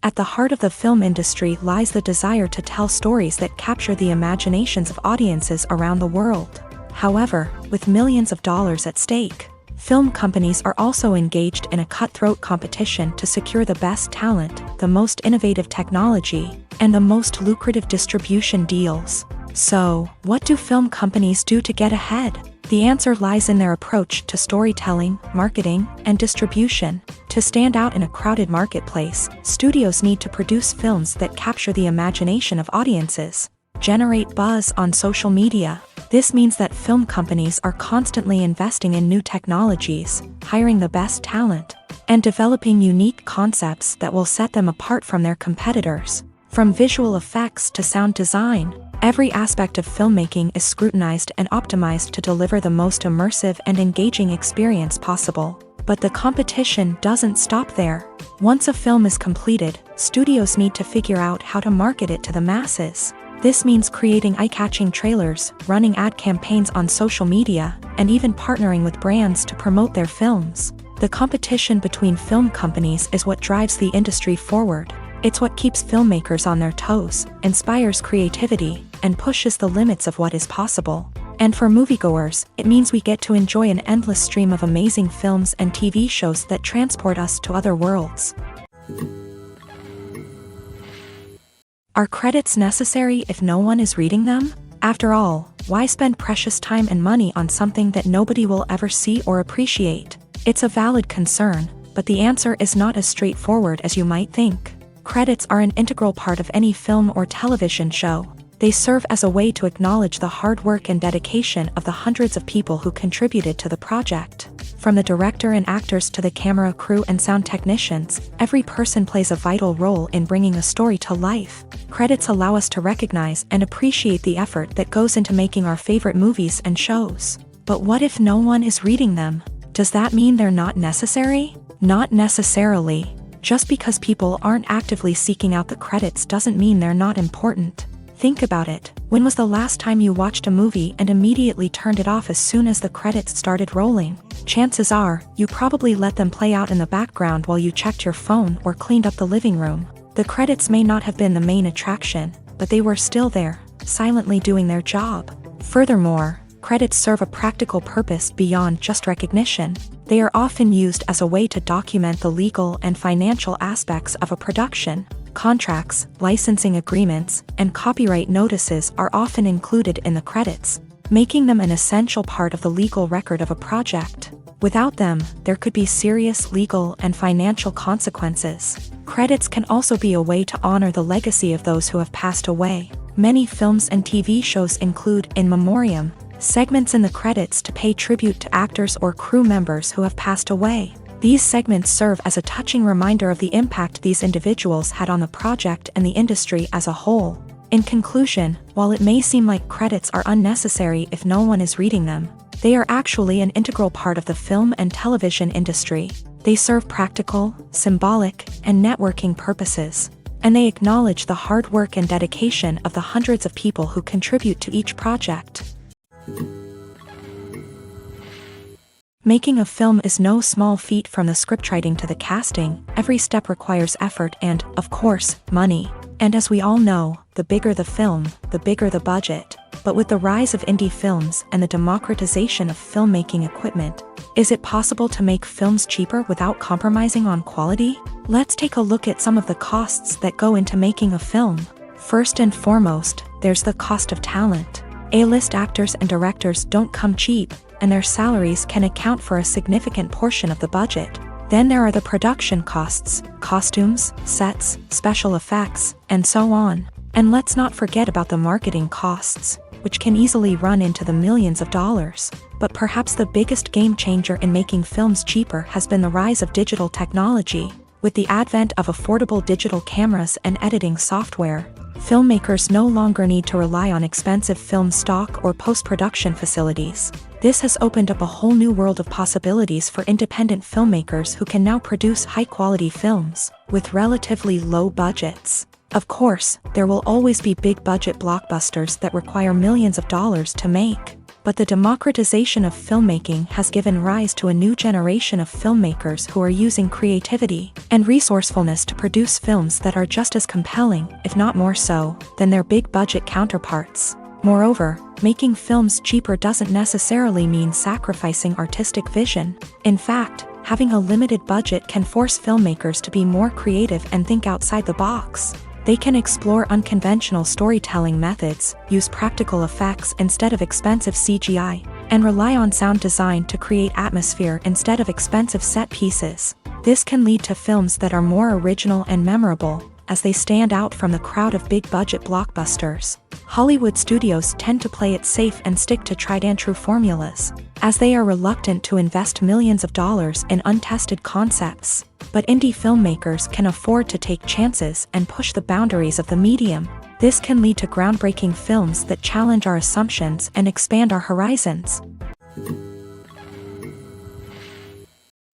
At the heart of the film industry lies the desire to tell stories that capture the imaginations of audiences around the world. However, with millions of dollars at stake, film companies are also engaged in a cutthroat competition to secure the best talent, the most innovative technology, and the most lucrative distribution deals. So, what do film companies do to get ahead? The answer lies in their approach to storytelling, marketing, and distribution. To stand out in a crowded marketplace, studios need to produce films that capture the imagination of audiences, generate buzz on social media. This means that film companies are constantly investing in new technologies, hiring the best talent, and developing unique concepts that will set them apart from their competitors. From visual effects to sound design, every aspect of filmmaking is scrutinized and optimized to deliver the most immersive and engaging experience possible. But the competition doesn't stop there. Once a film is completed, studios need to figure out how to market it to the masses. This means creating eye-catching trailers, running ad campaigns on social media, and even partnering with brands to promote their films. The competition between film companies is what drives the industry forward. It's what keeps filmmakers on their toes, inspires creativity, and pushes the limits of what is possible. And for moviegoers, it means we get to enjoy an endless stream of amazing films and TV shows that transport us to other worlds. Are credits necessary if no one is reading them? After all, why spend precious time and money on something that nobody will ever see or appreciate? It's a valid concern, but the answer is not as straightforward as you might think. Credits are an integral part of any film or television show. They serve as a way to acknowledge the hard work and dedication of the hundreds of people who contributed to the project. From the director and actors to the camera crew and sound technicians, every person plays a vital role in bringing a story to life. Credits allow us to recognize and appreciate the effort that goes into making our favorite movies and shows. But what if no one is reading them? Does that mean they're not necessary? Not necessarily. Just because people aren't actively seeking out the credits doesn't mean they're not important. Think about it. When was the last time you watched a movie and immediately turned it off as soon as the credits started rolling? Chances are, you probably let them play out in the background while you checked your phone or cleaned up the living room. The credits may not have been the main attraction, but they were still there. silently doing their job. Furthermore, credits serve a practical purpose beyond just recognition. They are often used as a way to document the legal and financial aspects of a production. Contracts, licensing agreements, and copyright notices are often included in the credits, making them an essential part of the legal record of a project. Without them, there could be serious legal and financial consequences. Credits can also be a way to honor the legacy of those who have passed away. Many films and TV shows include in memoriam segments in the credits to pay tribute to actors or crew members who have passed away. These segments serve as a touching reminder of the impact these individuals had on the project and the industry as a whole. In conclusion, while it may seem like credits are unnecessary if no one is reading them, they are actually an integral part of the film and television industry. They serve practical, symbolic, and networking purposes, and they acknowledge the hard work and dedication of the hundreds of people who contribute to each project. Making a film is no small feat. From the scriptwriting to the casting, every step requires effort and, of course, money. And as we all know, the bigger the film, the bigger the budget. But with the rise of indie films and the democratization of filmmaking equipment, is it possible to make films cheaper without compromising on quality? Let's take a look at some of the costs that go into making a film. First and foremost, there's the cost of talent. A-list actors and directors don't come cheap, and their salaries can account for a significant portion of the budget. Then there are the production costs, costumes, sets, special effects, and so on. And let's not forget about the marketing costs, which can easily run into the millions of dollars. But perhaps the biggest game changer in making films cheaper has been the rise of digital technology. With the advent of affordable digital cameras and editing software, filmmakers no longer need to rely on expensive film stock or post-production facilities. This has opened up a whole new world of possibilities for independent filmmakers who can now produce high-quality films with relatively low budgets. Of course, there will always be big-budget blockbusters that require millions of dollars to make. But the democratization of filmmaking has given rise to a new generation of filmmakers who are using creativity and resourcefulness to produce films that are just as compelling, if not more so, than their big-budget counterparts. Moreover, making films cheaper doesn't necessarily mean sacrificing artistic vision. In fact, having a limited budget can force filmmakers to be more creative and think outside the box. They can explore unconventional storytelling methods, use practical effects instead of expensive CGI, and rely on sound design to create atmosphere instead of expensive set pieces. This can lead to films that are more original and memorable, as they stand out from the crowd of big-budget blockbusters. Hollywood studios tend to play it safe and stick to tried-and-true formulas, as they are reluctant to invest millions of dollars in untested concepts. But indie filmmakers can afford to take chances and push the boundaries of the medium. This can lead to groundbreaking films that challenge our assumptions and expand our horizons.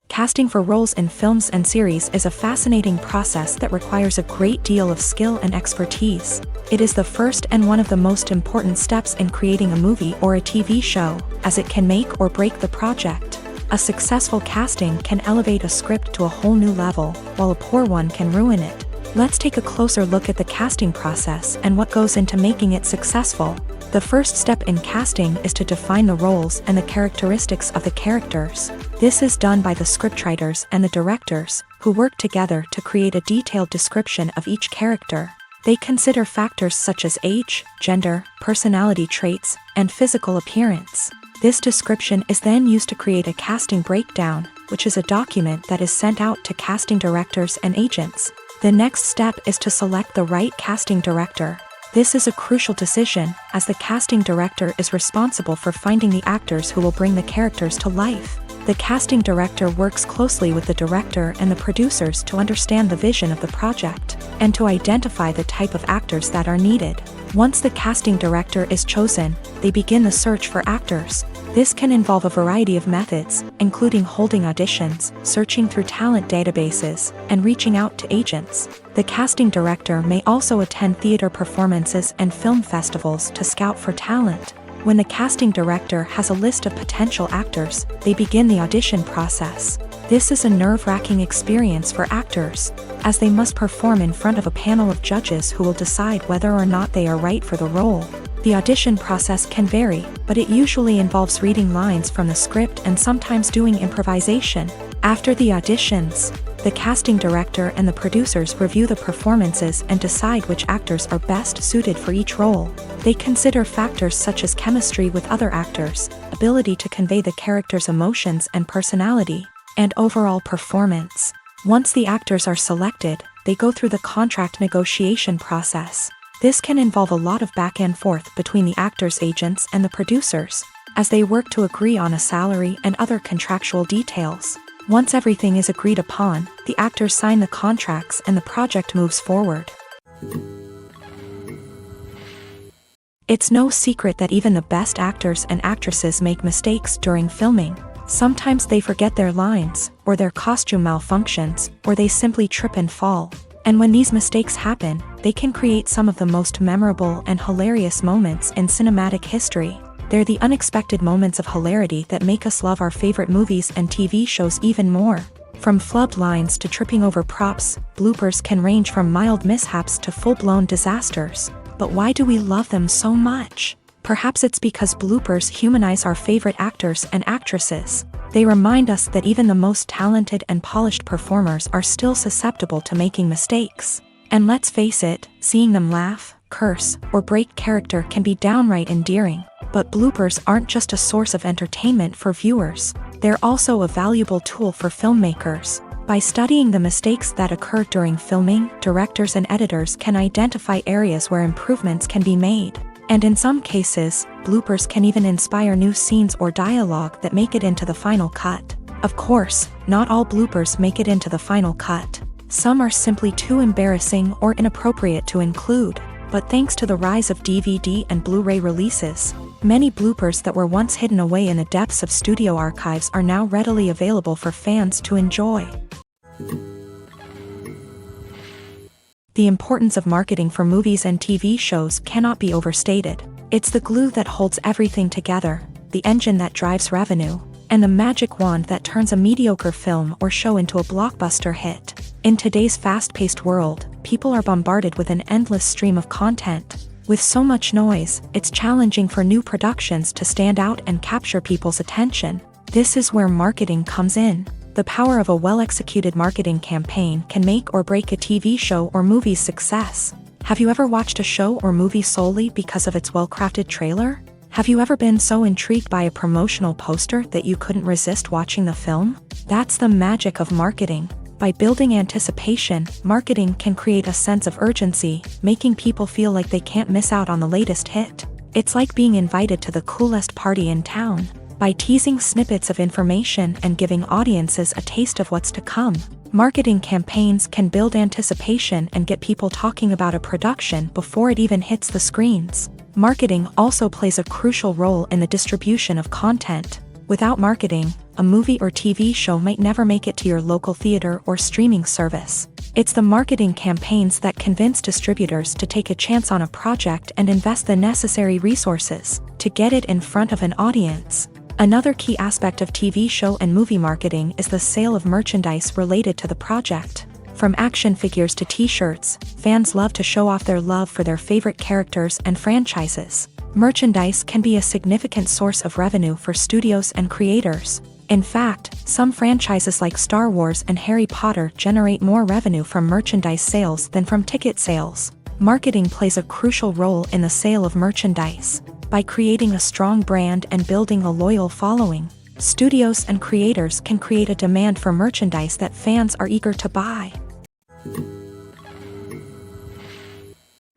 Casting for roles in films and series is a fascinating process that requires a great deal of skill and expertise. It is the first and one of the most important steps in creating a movie or a TV show, as it can make or break the project. A successful casting can elevate a script to a whole new level, while a poor one can ruin it. Let's take a closer look at the casting process and what goes into making it successful. The first step in casting is to define the roles and the characteristics of the characters. This is done by the scriptwriters and the directors, who work together to create a detailed description of each character. They consider factors such as age, gender, personality traits, and physical appearance. This description is then used to create a casting breakdown, which is a document that is sent out to casting directors and agents. The next step is to select the right casting director. This is a crucial decision, as the casting director is responsible for finding the actors who will bring the characters to life. The casting director works closely with the director and the producers to understand the vision of the project, and to identify the type of actors that are needed. Once the casting director is chosen, they begin the search for actors. This can involve a variety of methods, including holding auditions, searching through talent databases, and reaching out to agents. The casting director may also attend theater performances and film festivals to scout for talent. When the casting director has a list of potential actors, they begin the audition process. This is a nerve-wracking experience for actors, as they must perform in front of a panel of judges who will decide whether or not they are right for the role. The audition process can vary, but it usually involves reading lines from the script and sometimes doing improvisation. After the auditions, the casting director and the producers review the performances and decide which actors are best suited for each role. They consider factors such as chemistry with other actors, ability to convey the character's emotions and personality, and overall performance. Once the actors are selected, they go through the contract negotiation process. This can involve a lot of back and forth between the actors' agents and the producers, as they work to agree on a salary and other contractual details. Once everything is agreed upon, the actors sign the contracts and the project moves forward. It's no secret that even the best actors and actresses make mistakes during filming. Sometimes they forget their lines, or their costume malfunctions, or they simply trip and fall. And when these mistakes happen, they can create some of the most memorable and hilarious moments in cinematic history. They're the unexpected moments of hilarity that make us love our favorite movies and TV shows even more. From flubbed lines to tripping over props, bloopers can range from mild mishaps to full-blown disasters. But why do we love them so much? Perhaps it's because bloopers humanize our favorite actors and actresses. They remind us that even the most talented and polished performers are still susceptible to making mistakes. And let's face it, seeing them laugh, curse, or break character can be downright endearing. But bloopers aren't just a source of entertainment for viewers. They're also a valuable tool for filmmakers. By studying the mistakes that occur during filming, directors and editors can identify areas where improvements can be made. And in some cases, bloopers can even inspire new scenes or dialogue that make it into the final cut. Of course, not all bloopers make it into the final cut. Some are simply too embarrassing or inappropriate to include. But thanks to the rise of DVD and Blu-ray releases, many bloopers that were once hidden away in the depths of studio archives are now readily available for fans to enjoy. The importance of marketing for movies and TV shows cannot be overstated. It's the glue that holds everything together, the engine that drives revenue, and the magic wand that turns a mediocre film or show into a blockbuster hit. In today's fast-paced world, people are bombarded with an endless stream of content. With so much noise, it's challenging for new productions to stand out and capture people's attention. This is where marketing comes in. The power of a well-executed marketing campaign can make or break a TV show or movie's success. Have you ever watched a show or movie solely because of its well-crafted trailer? Have you ever been so intrigued by a promotional poster that you couldn't resist watching the film? That's the magic of marketing. By building anticipation, marketing can create a sense of urgency, making people feel like they can't miss out on the latest hit. It's like being invited to the coolest party in town. By teasing snippets of information and giving audiences a taste of what's to come, marketing campaigns can build anticipation and get people talking about a production before it even hits the screens. Marketing also plays a crucial role in the distribution of content. Without marketing, a movie or TV show might never make it to your local theater or streaming service. It's the marketing campaigns that convince distributors to take a chance on a project and invest the necessary resources to get it in front of an audience. Another key aspect of TV show and movie marketing is the sale of merchandise related to the project. From action figures to t-shirts, fans love to show off their love for their favorite characters and franchises. Merchandise can be a significant source of revenue for studios and creators. In fact, some franchises like Star Wars and Harry Potter generate more revenue from merchandise sales than from ticket sales. Marketing plays a crucial role in the sale of merchandise. By creating a strong brand and building a loyal following, studios and creators can create a demand for merchandise that fans are eager to buy.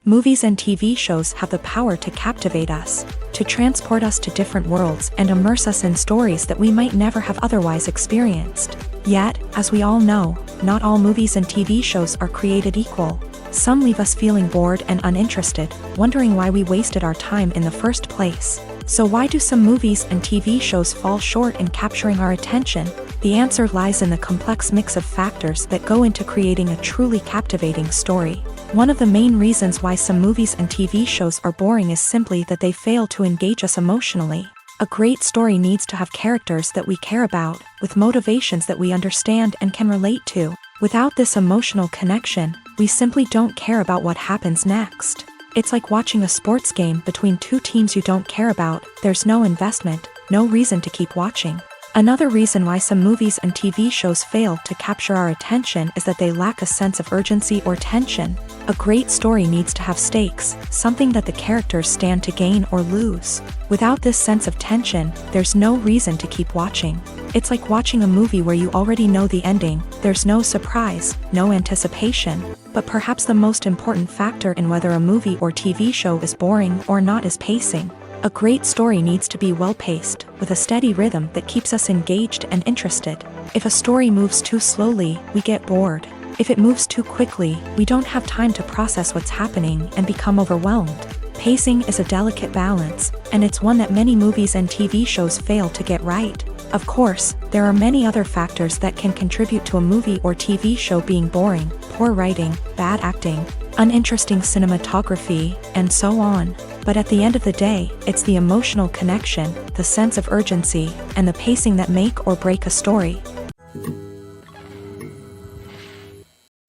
Movies and TV shows have the power to captivate us, to transport us to different worlds and immerse us in stories that we might never have otherwise experienced. Yet, as we all know, not all movies and TV shows are created equal. Some leave us feeling bored and uninterested, wondering why we wasted our time in the first place. So why do some movies and TV shows fall short in capturing our attention? The answer lies in the complex mix of factors that go into creating a truly captivating story. One of the main reasons why some movies and TV shows are boring is simply that they fail to engage us emotionally. A great story needs to have characters that we care about, with motivations that we understand and can relate to. Without this emotional connection, we simply don't care about what happens next. It's like watching a sports game between two teams you don't care about. There's no investment, no reason to keep watching. Another reason why some movies and TV shows fail to capture our attention is that they lack a sense of urgency or tension. A great story needs to have stakes, something that the characters stand to gain or lose. Without this sense of tension, there's no reason to keep watching. It's like watching a movie where you already know the ending. There's no surprise, no anticipation. But perhaps the most important factor in whether a movie or TV show is boring or not is pacing. A great story needs to be well-paced, with a steady rhythm that keeps us engaged and interested. If a story moves too slowly, we get bored. If it moves too quickly, we don't have time to process what's happening and become overwhelmed. Pacing is a delicate balance, and it's one that many movies and TV shows fail to get right. Of course, there are many other factors that can contribute to a movie or TV show being boring: poor writing, bad acting, uninteresting cinematography, and so on. But at the end of the day, it's the emotional connection, the sense of urgency, and the pacing that make or break a story.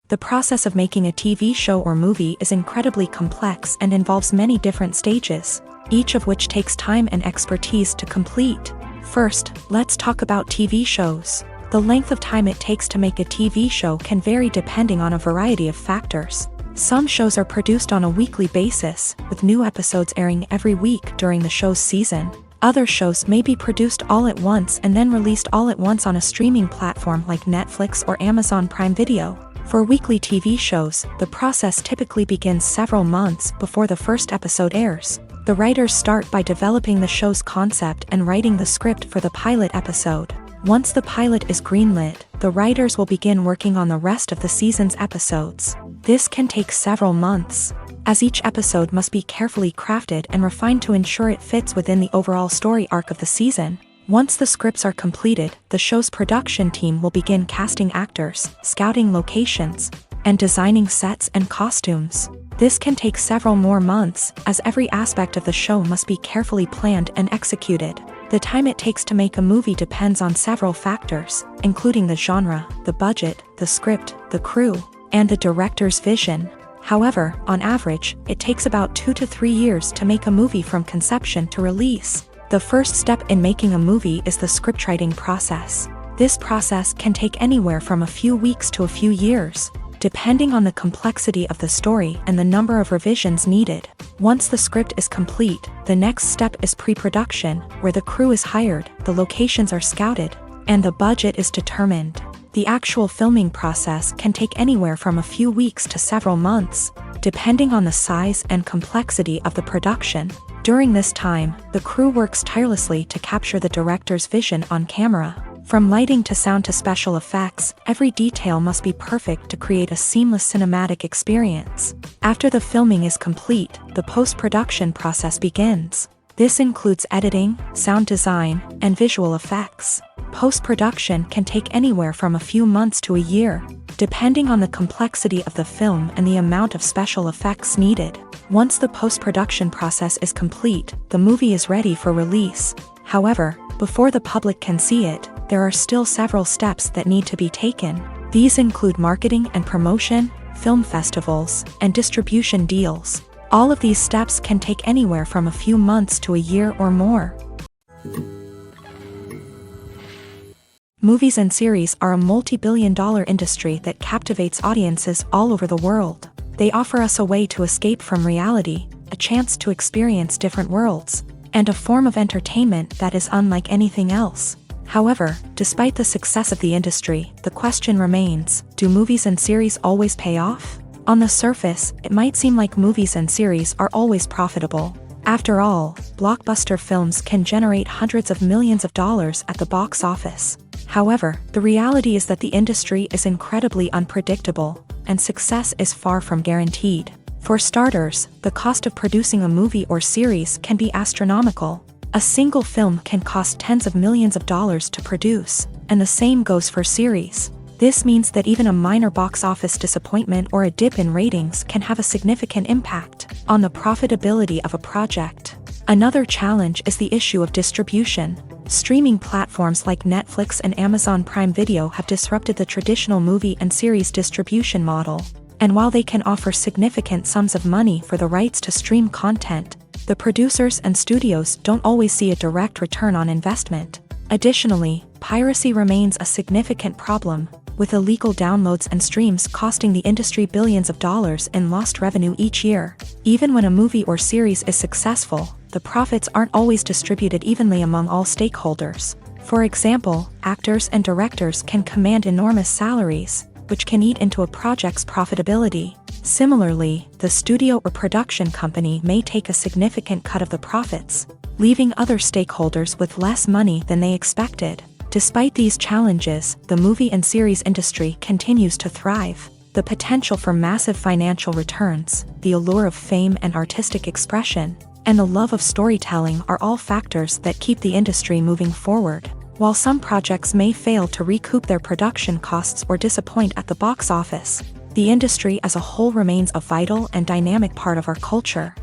The process of making a TV show or movie is incredibly complex and involves many different stages, each of which takes time and expertise to complete. First, let's talk about TV shows. The length of time it takes to make a TV show can vary depending on a variety of factors. Some shows are produced on a weekly basis, with new episodes airing every week during the show's season. Other shows may be produced all at once and then released all at once on a streaming platform like Netflix or Amazon Prime Video. For weekly TV shows, the process typically begins several months before the first episode airs. The writers start by developing the show's concept and writing the script for the pilot episode. Once the pilot is greenlit, the writers will begin working on the rest of the season's episodes. This can take several months, as each episode must be carefully crafted and refined to ensure it fits within the overall story arc of the season. Once the scripts are completed, the show's production team will begin casting actors, scouting locations, and designing sets and costumes. This can take several more months, as every aspect of the show must be carefully planned and executed. The time it takes to make a movie depends on several factors, including the genre, the budget, the script, the crew, and the director's vision. However, on average, it takes about 2 to 3 years to make a movie from conception to release. The first step in making a movie is the scriptwriting process. This process can take anywhere from a few weeks to a few years, depending on the complexity of the story and the number of revisions needed. Once the script is complete, the next step is pre-production, where the crew is hired, the locations are scouted, and the budget is determined. The actual filming process can take anywhere from a few weeks to several months, depending on the size and complexity of the production. During this time, the crew works tirelessly to capture the director's vision on camera. From lighting to sound to special effects, every detail must be perfect to create a seamless cinematic experience. After the filming is complete, the post-production process begins. This includes editing, sound design, and visual effects. Post-production can take anywhere from a few months to a year, depending on the complexity of the film and the amount of special effects needed. Once the post-production process is complete, the movie is ready for release. However, before the public can see it, there are still several steps that need to be taken. These include marketing and promotion, film festivals, and distribution deals. All of these steps can take anywhere from a few months to a year or more. Movies and series are a multi-billion-dollar industry that captivates audiences all over the world. They offer us a way to escape from reality, a chance to experience different worlds, and a form of entertainment that is unlike anything else. However, despite the success of the industry, the question remains, do movies and series always pay off? On the surface, it might seem like movies and series are always profitable. After all, blockbuster films can generate hundreds of millions of dollars at the box office. However, the reality is that the industry is incredibly unpredictable, and success is far from guaranteed. For starters, the cost of producing a movie or series can be astronomical. A single film can cost tens of millions of dollars to produce, and the same goes for series. This means that even a minor box office disappointment or a dip in ratings can have a significant impact on the profitability of a project. Another challenge is the issue of distribution. Streaming platforms like Netflix and Amazon Prime Video have disrupted the traditional movie and series distribution model. And while they can offer significant sums of money for the rights to stream content, the producers and studios don't always see a direct return on investment. Additionally, piracy remains a significant problem, with illegal downloads and streams costing the industry billions of dollars in lost revenue each year. Even when a movie or series is successful, the profits aren't always distributed evenly among all stakeholders. For example, actors and directors can command enormous salaries, which can eat into a project's profitability. Similarly, the studio or production company may take a significant cut of the profits, leaving other stakeholders with less money than they expected. Despite these challenges, the movie and series industry continues to thrive. The potential for massive financial returns, the allure of fame and artistic expression, and the love of storytelling are all factors that keep the industry moving forward. While some projects may fail to recoup their production costs or disappoint at the box office, the industry as a whole remains a vital and dynamic part of our culture.